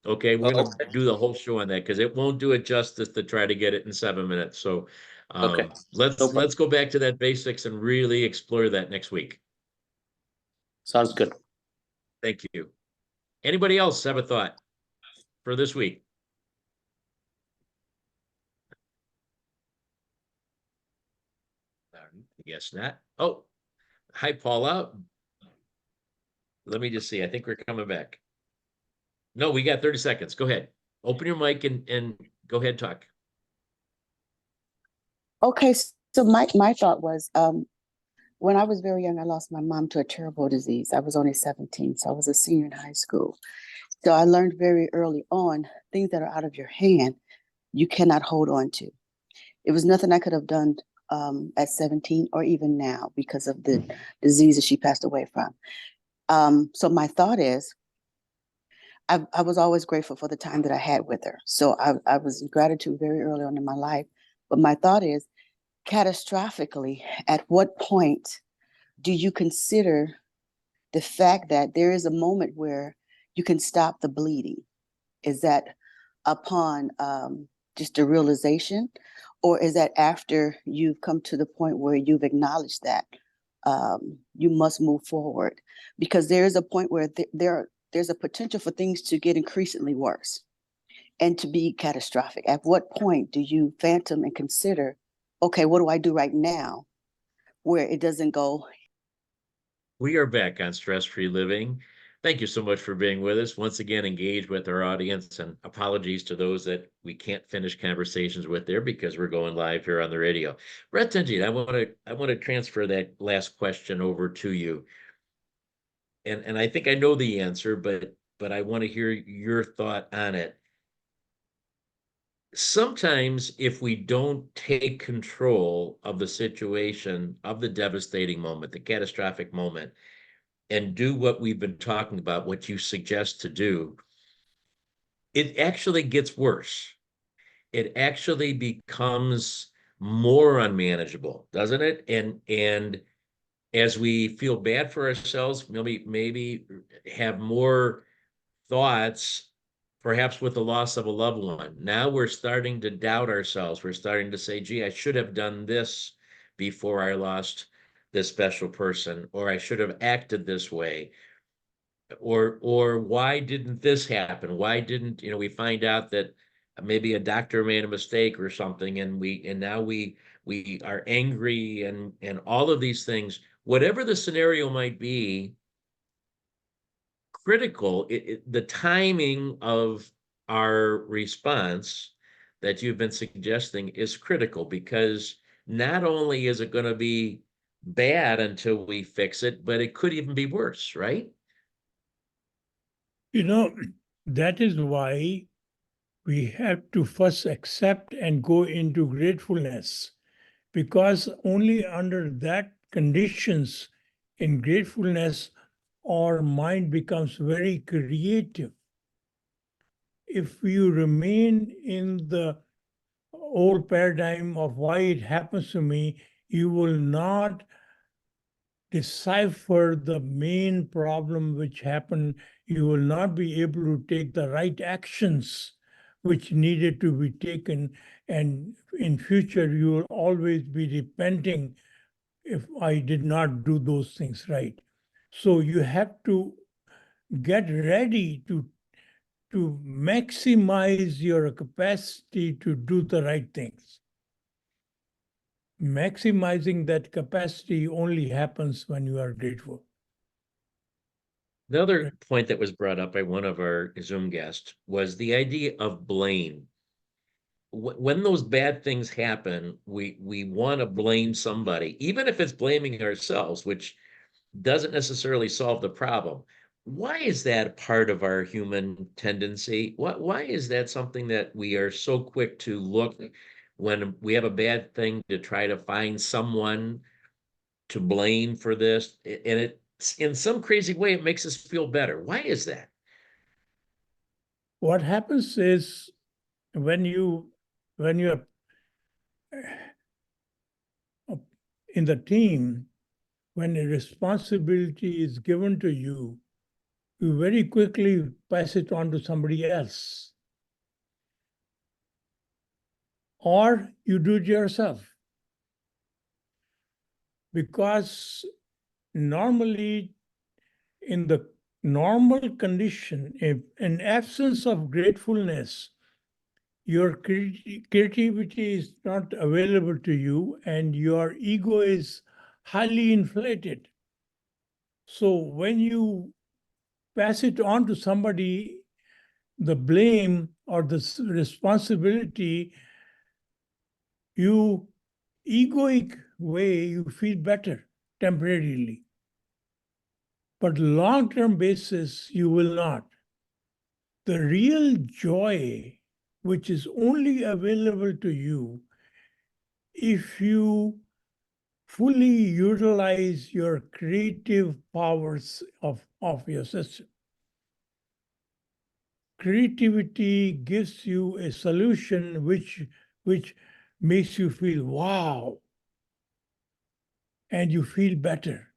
Okay, we're gonna do the whole show on that because it won't do it justice to try to get it in 7 minutes. So Okay. let's go back to that basics and really explore that next week. Sounds good. Thank you. Anybody else have a thought for this week? I guess not. Oh, hi, Paula. Let me just see. I think we're coming back. No, we got 30 seconds. Go ahead. Open your mic and go ahead, talk. Okay, so my thought was, when I was very young, I lost my mom to a terrible disease. I was only 17, so I was a senior in high school. So I learned very early on, things that are out of your hand, you cannot hold on to. It was nothing I could have done at 17 or even now because of the disease that she passed away from. So my thought is, I was always grateful for the time that I had with her. So I was in gratitude very early on in my life. But my thought is, catastrophically, at what point do you consider the fact that there is a moment where you can stop the bleeding? Is that upon just a realization, or is that after you've come to the point where you've acknowledged that you must move forward? Because there is a point where there's a potential for things to get increasingly worse and to be catastrophic. At what point do you phantom and consider, okay, what do I do right now where it doesn't go? We are back on Stress Free Living. Thank you so much for being with us. Once again, engage with our audience, and apologies to those that we can't finish conversations with there because we're going live here on the radio. Ratanjit, I want to transfer that last question over to you. And I think I know the answer, but I want to hear your thought on it. Sometimes if we don't take control of the situation, of the devastating moment, the catastrophic moment, and do what we've been talking about, what you suggest to do, it actually gets worse. It actually becomes more unmanageable, doesn't it? And as we feel bad for ourselves, maybe have more thoughts, perhaps with the loss of a loved one. Now we're starting to doubt ourselves. We're starting to say, gee, I should have done this before I lost this special person, or I should have acted this way. Or why didn't this happen? Why didn't, we find out that maybe a doctor made a mistake or something, and now we are angry and all of these things. Whatever the scenario might be, critical, the timing of our response that you've been suggesting is critical, because not only is it going to be bad until we fix it, but it could even be worse, right? That is why we have to first accept and go into gratefulness, because only under that conditions, in gratefulness, our mind becomes very creative. If you remain in the old paradigm of why it happens to me, you will not decipher the main problem which happened. You will not be able to take the right actions which needed to be taken. And in future, you will always be repenting if I did not do those things right. So you have to get ready to maximize your capacity to do the right things. Maximizing that capacity only happens when you are grateful. The other point that was brought up by one of our Zoom guests was the idea of blame. When those bad things happen, we want to blame somebody, even if it's blaming ourselves, which doesn't necessarily solve the problem. Why is that part of our human tendency? Why is that something that we are so quick to look when we have a bad thing, to try to find someone to blame for this? And it's in some crazy way, it makes us feel better. Why is that? What happens is when you're in the team, when a responsibility is given to you, you very quickly pass it on to somebody else. Or you do it yourself. Because normally, in the normal condition, in absence of gratefulness, your creativity is not available to you and your ego is highly inflated. So when you pass it on to somebody, the blame or the responsibility, you egoic way, you feel better temporarily. But long-term basis, you will not. The real joy, which is only available to you if you fully utilize your creative powers of your system. Creativity gives you a solution which makes you feel wow, and you feel better.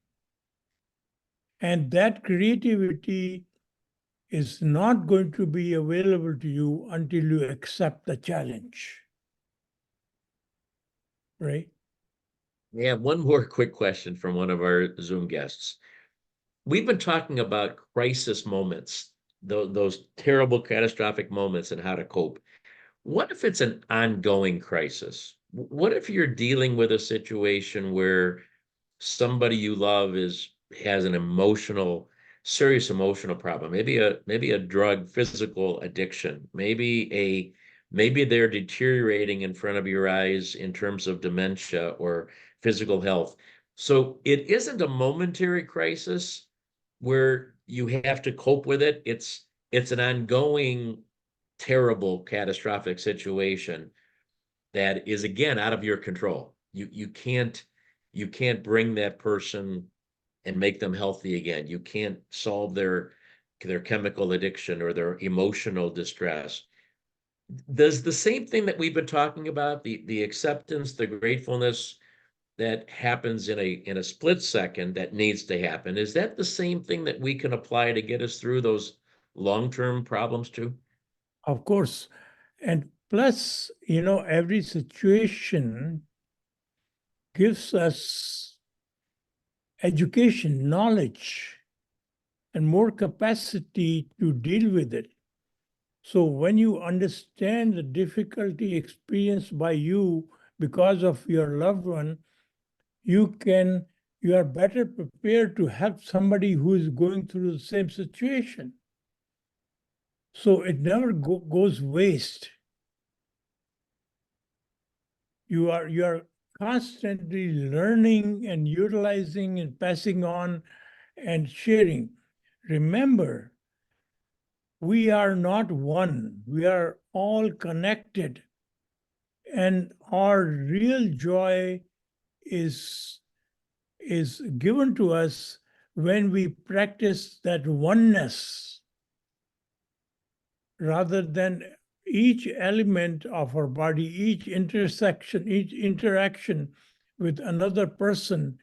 And that creativity is not going to be available to you until you accept the challenge. Right? We have one more quick question from one of our Zoom guests. We've been talking about crisis moments, those terrible catastrophic moments and how to cope. What if it's an ongoing crisis? What if you're dealing with a situation where somebody you love has an serious emotional problem, maybe a drug, physical addiction, maybe they're deteriorating in front of your eyes in terms of dementia or physical health. So it isn't a momentary crisis where you have to cope with it. It's an ongoing, terrible, catastrophic situation that is again out of your control. You can't bring that person and make them healthy again. You can't solve their chemical addiction or their emotional distress. Does the same thing that we've been talking about, the acceptance, the gratefulness that happens in a split second that needs to happen, is that the same thing that we can apply to get us through those long-term problems too? Of course. And plus, every situation gives us education, knowledge, and more capacity to deal with it. So when you understand the difficulty experienced by you because of your loved one, you are better prepared to help somebody who is going through the same situation. So it never goes waste. You are constantly learning and utilizing and passing on and sharing. Remember, we are not one. We are all connected. And our real joy is given to us when we practice that oneness rather than each element of our body, each intersection, each interaction with another person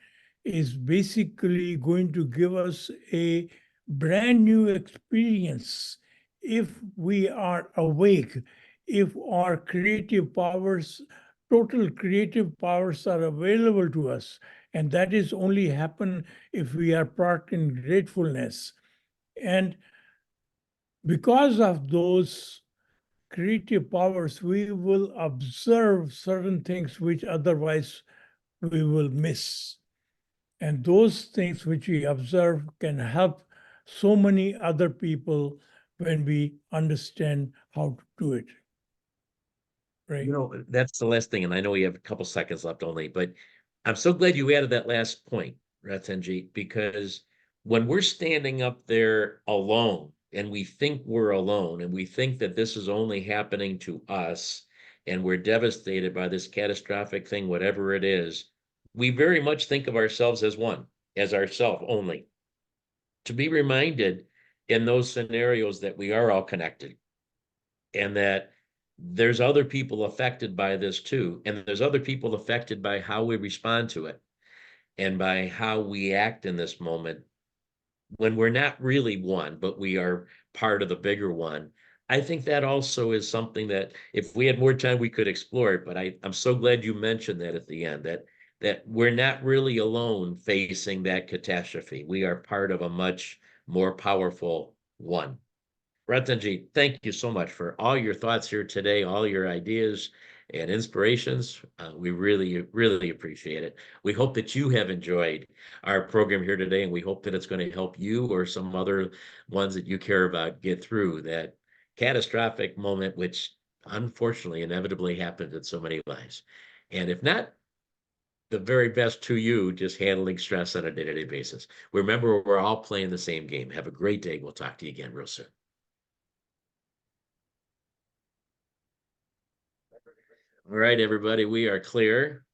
is basically going to give us a brand new experience if we are awake, if our creative powers, total creative powers are available to us. And that is only happen if we are parked in gratefulness. And because of those creative powers, we will observe certain things which otherwise we will miss. And those things which we observe can help so many other people when we understand how to do it. Right? That's the last thing, and I know we have a couple seconds left only, but I'm so glad you added that last point, Ratanjit, because when we're standing up there alone and we think we're alone and we think that this is only happening to us and we're devastated by this catastrophic thing, whatever it is, we very much think of ourselves as one, as ourself only. To be reminded in those scenarios that we are all connected and that there's other people affected by this too, and there's other people affected by how we respond to it. and by how we act in this moment when we're not really one, but we are part of the bigger one. I think that also is something that if we had more time, we could explore it. But I'm so glad you mentioned that at the end, that we're not really alone facing that catastrophe. We are part of a much more powerful one. Ratanjit, thank you so much for all your thoughts here today, all your ideas and inspirations. We really, really appreciate it. We hope that you have enjoyed our program here today, and we hope that it's going to help you or some other ones that you care about get through that catastrophic moment, which unfortunately inevitably happens in so many lives. And if not, the very best to you, just handling stress on a day-to-day basis. Remember, we're all playing the same game. Have a great day. We'll talk to you again real soon. All right, everybody, we are clear.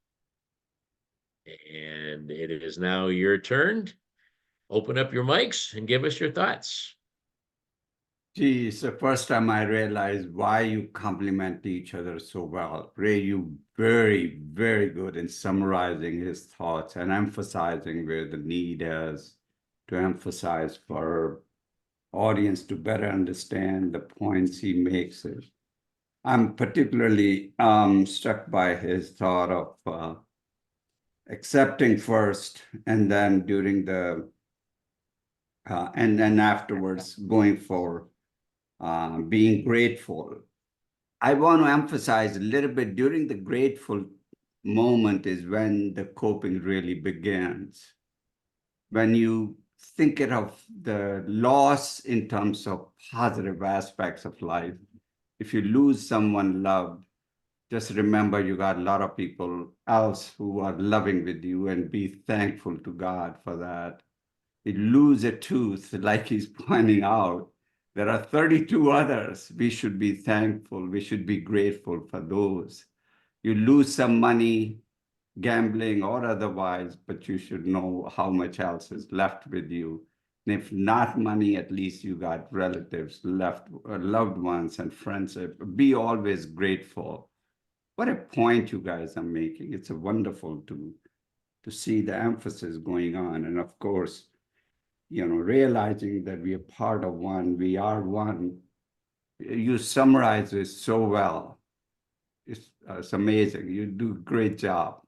And it is now your turn. Open up your mics and give us your thoughts. Gee, it's the first time I realized why you compliment each other so well. Ray, you very, very good in summarizing his thoughts and emphasizing where the need is to emphasize for audience to better understand the points he makes. I'm particularly struck by his thought of accepting first, and then during the and then afterwards going for being grateful. I want to emphasize a little bit during the grateful moment is when the coping really begins. When you think of the loss in terms of positive aspects of life, if you lose someone loved, just remember you got a lot of people else who are loving with you, and be thankful to God for that. You lose a tooth, like he's pointing out, there are 32 others. We should be thankful. We should be grateful for those. You lose some money, gambling or otherwise, but you should know how much else is left with you. And if not money, at least you got relatives left, loved ones and friends. Be always grateful. What a point you guys are making. It's a wonderful to see the emphasis going on. And of course, realizing that we are part of one, we are one. You summarize this so well. It's amazing. You do a great job.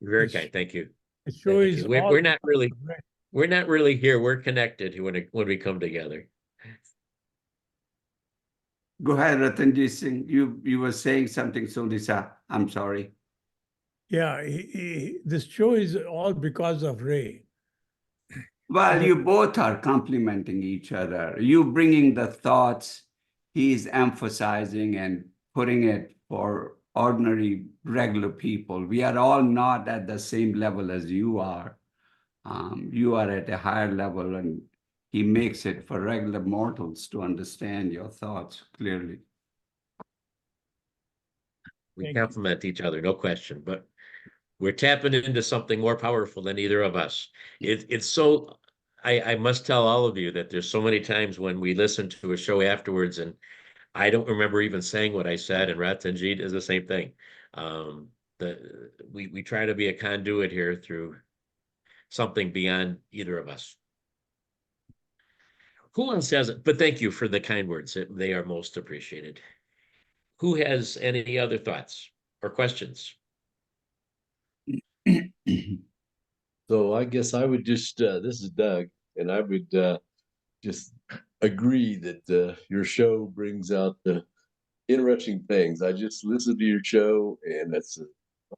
You're very kind. Thank you. The show is we're not really here. We're connected when we come together. Go ahead, Ratanjit Singh. You were saying something, so Lisa. I'm sorry. Yeah, this show is all because of Ray. Well, you both are complementing each other. You bringing the thoughts, he's emphasizing and putting it for ordinary, regular people. We are all not at the same level as you are. You are at a higher level, and he makes it for regular mortals to understand your thoughts clearly. We complement each other, no question, but we're tapping into something more powerful than either of us. It's so, I must tell all of you that there's so many times when we listen to a show afterwards and I don't remember even saying what I said, and Ratanjit is the same thing. We try to be a conduit here through something beyond either of us. Who else has it? But thank you for the kind words. They are most appreciated. Who has any other thoughts or questions? So I guess I would just, this is Doug, and I would just agree that your show brings out the interesting things. I just listened to your show, and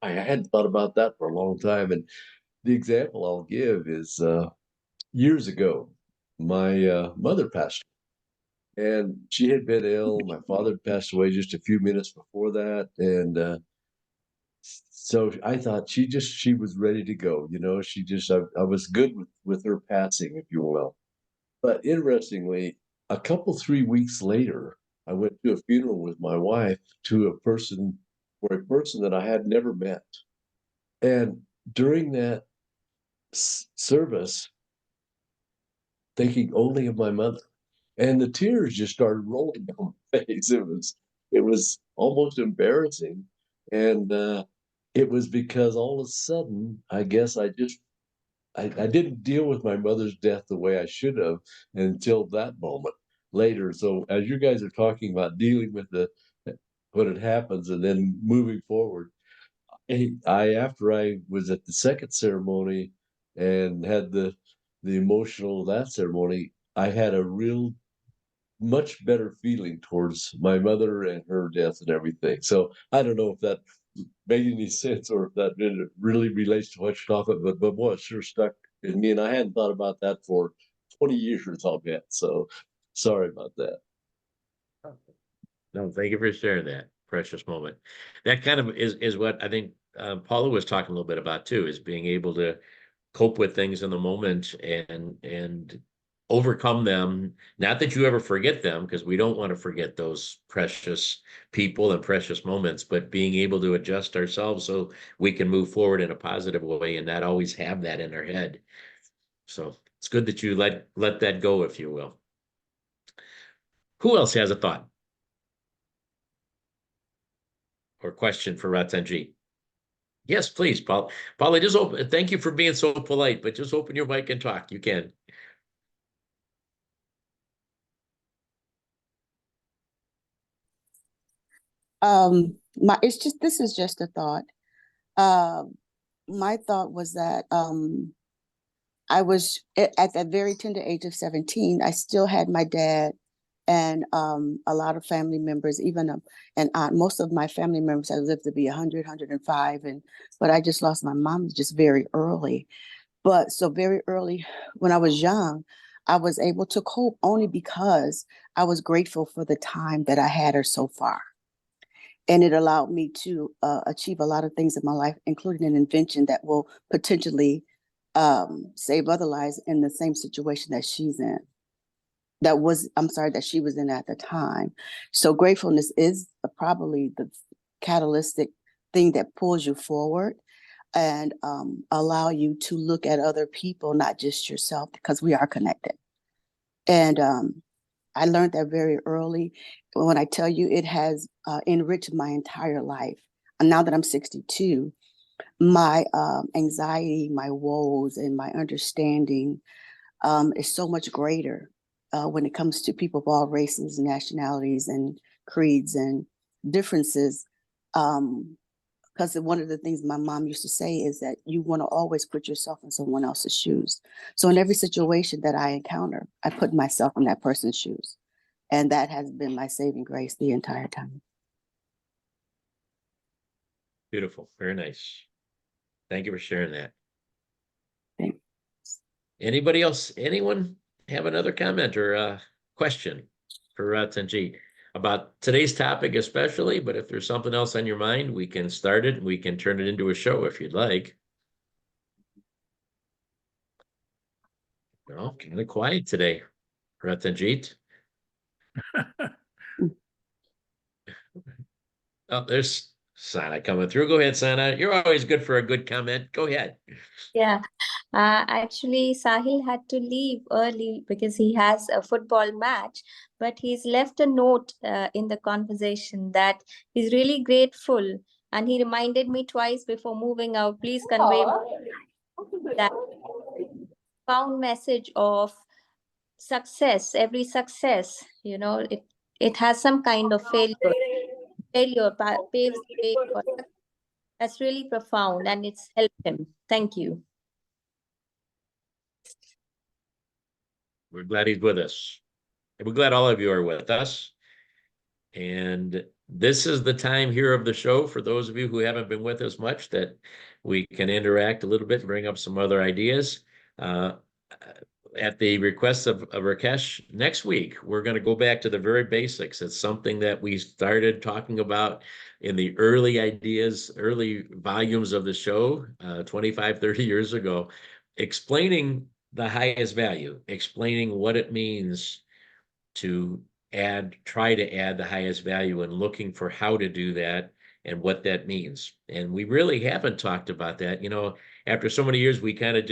I hadn't thought about that for a long time. And the example I'll give is years ago, my mother passed, and she had been ill. My father passed away just a few minutes before that, and so I thought she was ready to go. I was good with her passing, if you will. But interestingly, 3 weeks later, I went to a funeral with my wife for a person that I had never met. And during that service, thinking only of my mother, and the tears just started rolling down my face. It was almost embarrassing. And it was because all of a sudden, I guess I didn't deal with my mother's death the way I should have until that moment later. So as you guys are talking about dealing with when it happens and then moving forward, after I was at the second ceremony and had the emotional of that ceremony, I had a real much better feeling towards my mother and her death and everything. So I don't know if that made any sense or if that really relates to what you're talking about, but boy, it sure stuck in me. And I hadn't thought about that for 20 years, I'll bet. So sorry about that. No, thank you for sharing that precious moment. That kind of is what I think Paula was talking a little bit about too, is being able to cope with things in the moment and overcome them. Not that you ever forget them, because we don't want to forget those precious people and precious moments, but being able to adjust ourselves so we can move forward in a positive way and not always have that in our head. So it's good that you let that go, if you will. Who else has a thought or question for Ratanjit? Yes, please, Paul. Paula, just open. Thank you for being so polite, but just open your mic and talk. You can. This is just a thought. My thought was that I was at that very tender age of 17. I still had my dad and a lot of family members, even an aunt. Most of my family members have lived to be 100, 105, but I just lost my mom just very early. But so very early, when I was young, I was able to cope only because I was grateful for the time that I had her so far. And it allowed me to achieve a lot of things in my life, including an invention that will potentially save other lives in the same situation that she's in. That she was in at the time. So gratefulness is probably the catalytic thing that pulls you forward and allow you to look at other people, not just yourself, because we are connected. And I learned that very early. When I tell you, it has enriched my entire life. And now that I'm 62, my anxiety, my woes, and my understanding is so much greater when it comes to people of all races, nationalities, and creeds and differences. Because one of the things my mom used to say is that you want to always put yourself in someone else's shoes. So in every situation that I encounter, I put myself in that person's shoes. And that has been my saving grace the entire time. Beautiful. Very nice. Thank you for sharing that. Thanks. Anybody else? Anyone have another comment or a question for Ratanjit about today's topic especially? But if there's something else on your mind, we can start it and we can turn it into a show if you'd like. No, kind of quiet today, Ratanjit. Oh, there's Sana coming through. Go ahead, Sana. You're always good for a good comment. Go ahead. Yeah, actually, Sahil had to leave early because he has a football match, but he's left a note in the conversation that he's really grateful. And he reminded me twice before moving out, please convey that profound message of success. Every success, it has some kind of failure. Failure paves the way for success. That's really profound, and it's helped him. Thank you. We're glad he's with us. And we're glad all of you are with us. And this is the time here of the show for those of you who haven't been with us much that we can interact a little bit and bring up some other ideas. At the request of Rakesh, next week, we're going to go back to the very basics. It's something that we started talking about in the early volumes of the show, 25, 30 years ago, explaining the highest value, explaining what it means to try to add the highest value and looking for how to do that and what that means. And we really haven't talked about that. After so many years, we kind of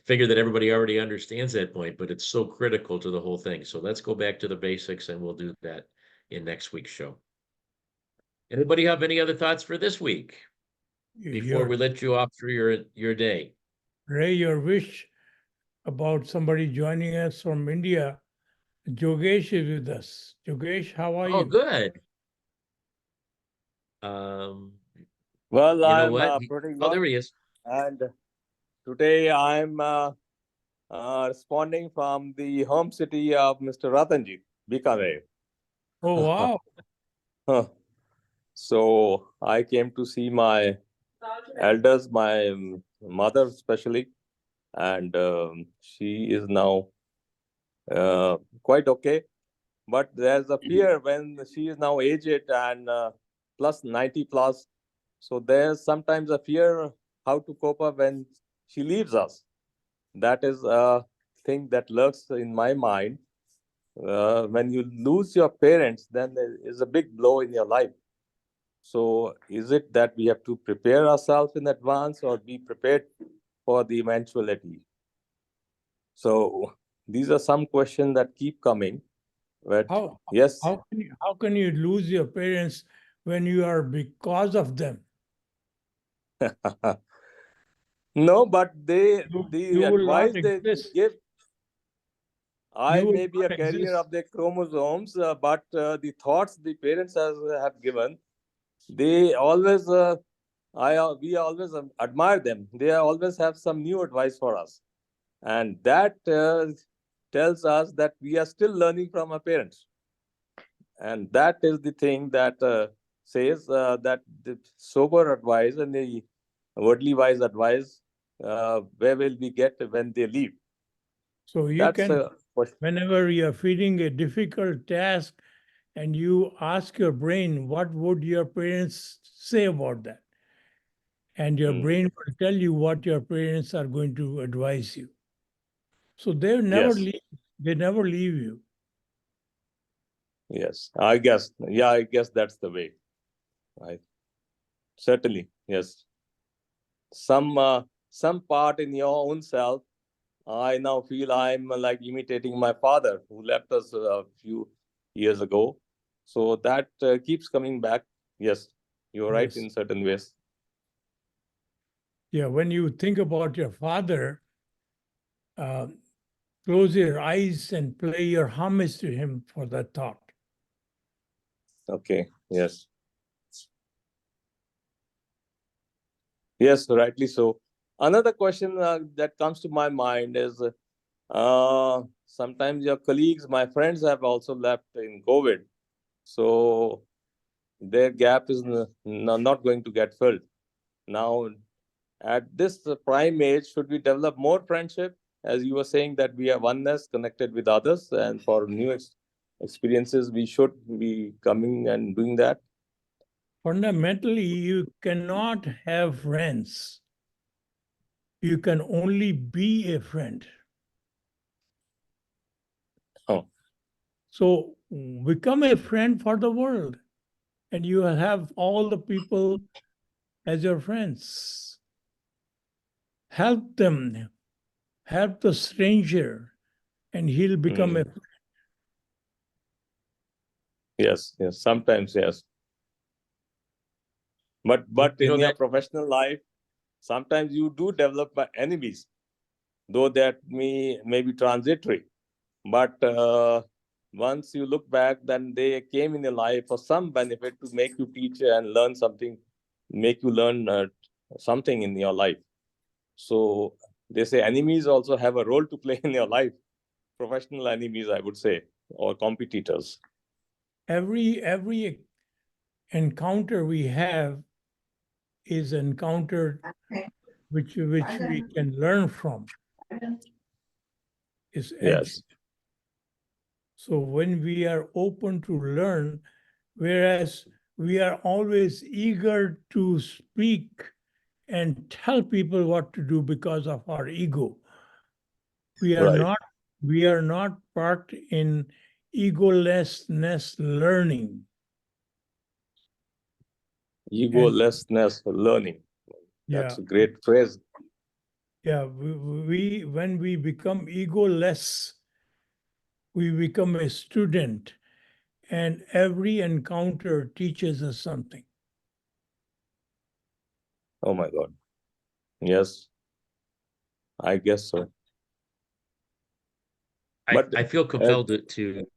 figure that everybody already understands that point, but it's so critical to the whole thing. So let's go back to the basics and we'll do that in next week's show. Anybody have any other thoughts for this week before we let you off through your day? Ray, your wish about somebody joining us from India. Jogesh is with us. Jogesh, how are Oh, you? good. Well, You know I'm what? pretty Oh, there good. he is. And today I'm responding from the home city of Mr. Ratanjit, Bikaner. Oh, wow. Huh. So I came to see my elders, my mother especially, and she is now quite okay. But there's a fear when she is now aged and plus 90 plus. So there's sometimes a fear how to cope up when she leaves us. That is a thing that lurks in my mind. When you lose your parents, then there is a big blow in your life. So is it that we have to prepare ourselves in advance or be prepared for the eventuality? So these are some questions that keep coming. But yes. How can you lose your parents when you are because of them? No, but the will advice not they exist. give. I You will may be a not carrier exist. of their chromosomes, but the thoughts the parents have given, they always, we always admire them. They always have some new advice for us. And that tells us that we are still learning from our parents. And that is the thing that says that the sober advice and the worldly wise advice, where will we get when they leave? So you That's can, whenever you're feeling a difficult task and you ask your brain, what would your parents say about that? And your brain will tell you what your parents are going to advise you. So they never leave. They never leave you. Yes, I guess. Yeah, I guess that's the way. Certainly, yes. Some part in your own self, I now feel I'm like imitating my father who left us a few years ago. So that keeps coming back. Yes, you're right in certain ways. Yeah, when you think about your father, close your eyes and play your homage to him for that thought. Okay, yes. Yes, rightly so. Another question that comes to my mind is sometimes your colleagues, my friends have also left in COVID. So their gap is not going to get filled. Now, at this prime age, should we develop more friendship? As you were saying that we are oneness connected with others, and for new experiences, we should be coming and doing that. Fundamentally, you cannot have friends. You can only be a friend. Oh. So become a friend for the world, and you will have all the people as your friends. Help them, help the stranger, and he'll become a friend. Yes, yes, sometimes yes. But in your professional life, sometimes you do develop enemies, though that may be transitory. But once you look back, then they came in your life for some benefit to make you teach and learn something, make you learn something in your life. So they say enemies also have a role to play in your life. Professional enemies, I would say, or competitors. Every encounter we have is encounter which we can learn from. Yes. So when we are open to learn, whereas we are always eager to speak and tell people what to do because of our ego, we are not part in egolessness learning. Egolessness learning. That's a great phrase. Yeah, when we become egoless, we become a student, and every encounter teaches us something. Oh my God. Yes, I guess so. But I feel compelled to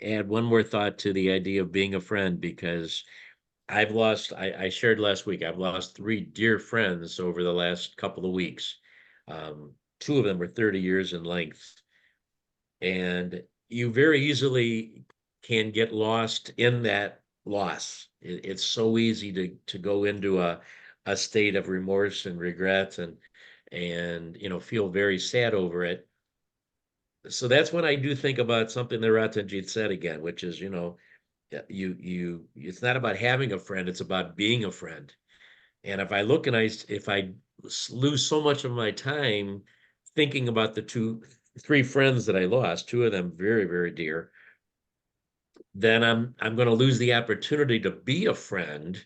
add one more thought to the idea of being a friend, because I've lost, I shared last week, I've lost 3 dear friends over the last couple of weeks. 2 of them were 30 years in length. And you very easily can get lost in that loss. It's so easy to go into a state of remorse and regret and feel very sad over it. So that's when I do think about something that Ratanjit said again, which is, it's not about having a friend, it's about being a friend. And if I look and if I lose so much of my time thinking about the 3 friends that I lost, 2 of them very, very dear, then I'm going to lose the opportunity to be a friend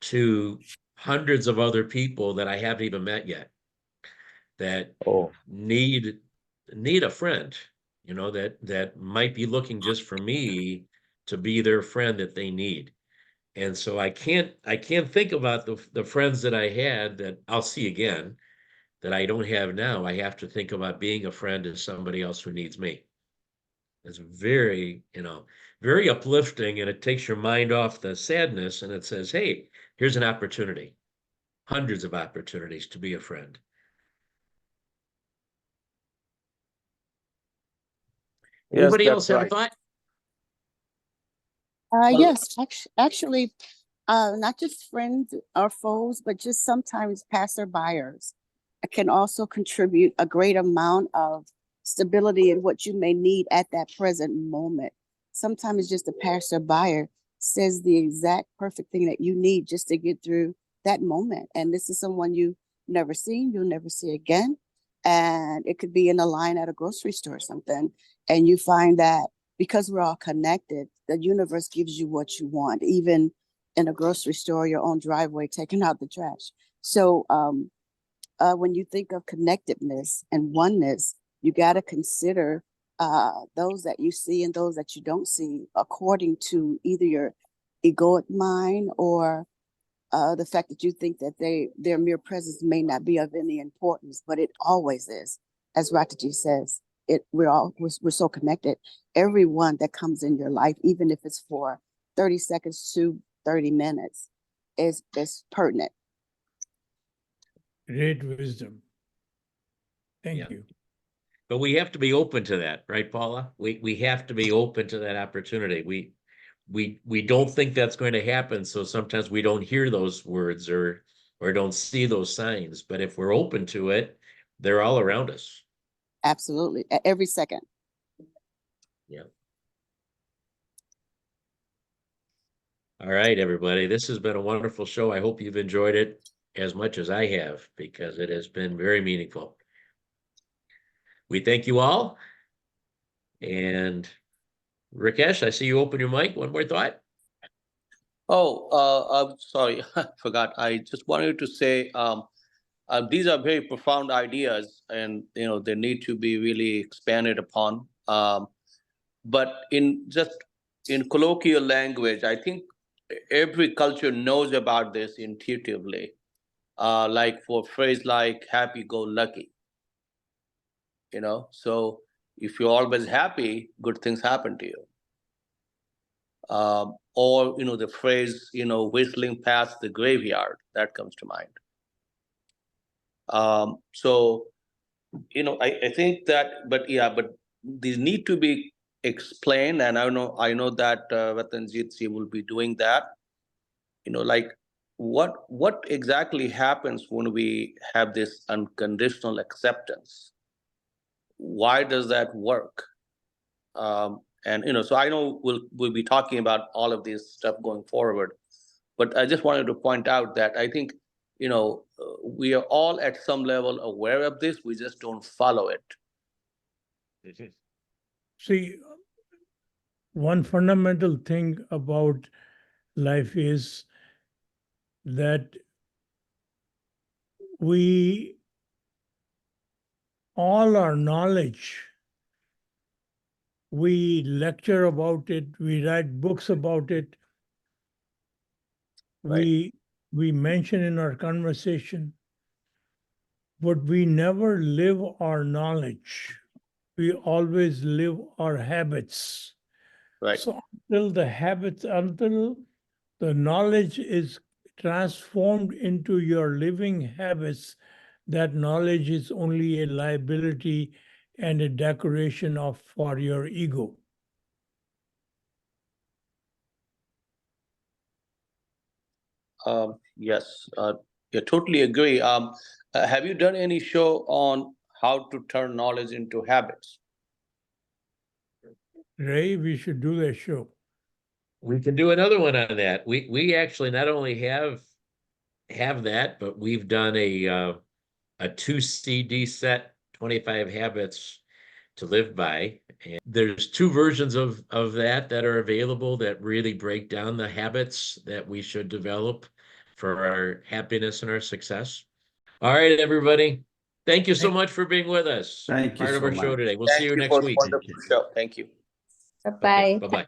to hundreds of other people that I haven't even met yet, that need a friend, that might be looking just for me to be their friend that they need. And so I can't think about the friends that I had that I'll see again that I don't have now. I have to think about being a friend to somebody else who needs me. It's very, very uplifting, and it takes your mind off the sadness, and it says, hey, here's an opportunity, hundreds of opportunities to be a friend. yes, Anybody that's else have a right. thought? Yes, actually, not just friends or foes, but just sometimes passerbyers can also contribute a great amount of stability in what you may need at that present moment. Sometimes just a passerby says the exact perfect thing that you need just to get through that moment. And this is someone you've never seen, you'll never see again. And it could be in a line at a grocery store or something. And you find that because we're all connected, the universe gives you what you want, even in a grocery store, your own driveway, taking out the trash. So when you think of connectedness and oneness, you got to consider those that you see and those that you don't see according to either your egoic mind or the fact that you think that their mere presence may not be of any importance, but it always is. As Rataji says, we're so connected. Everyone that comes in your life, even if it's for 30 seconds to 30 minutes, is pertinent. Great wisdom. Thank you. But we have to be open to that, right, Paula? We have to be open to that opportunity. We don't think that's going to happen, so sometimes we don't hear those words or don't see those signs. But if we're open to it, they're all around us. Absolutely, at every second. Yeah. All right, everybody. This has been a wonderful show. I hope you've enjoyed it as much as I have, because it has been very meaningful. We thank you all. And Rakesh, I see you open your mic. One more thought. I'm sorry, I forgot. I just wanted to say these are very profound ideas, and they need to be really expanded upon. But in colloquial language, I think every culture knows about this intuitively. Like for a phrase like "happy-go-lucky," So if you're always happy, good things happen to you. Or the phrase whistling past the graveyard, that comes to mind. So I think that, but these need to be explained, and I know that Ratanjit will be doing that. Like what exactly happens when we have this unconditional acceptance? Why does that work? And so I know we'll be talking about all of this stuff going forward, but I just wanted to point out that I think we are all at some level aware of this. We just don't follow it. See, one fundamental thing about life is that all our knowledge, we lecture about it, we write books about it, Right. we mention in our conversation, but we never live our knowledge. We always live our habits. Right. So until the knowledge is transformed into your living habits, that knowledge is only a liability and a decoration for your ego. Yes, I totally agree. Have you done any show on how to turn knowledge into habits? Ray, we should do that show. We can do another one on that. We actually not only have that, but we've done a 2 CD set, 25 habits to live by. And there's 2 versions of that are available that really break down the habits that we should develop for our happiness and our success. All right, everybody. Thank you so much for being with us. Thank you Part of so our show much. today. We'll Thank see you you next for the week. wonderful show. Thank you. Bye-bye. Bye-bye.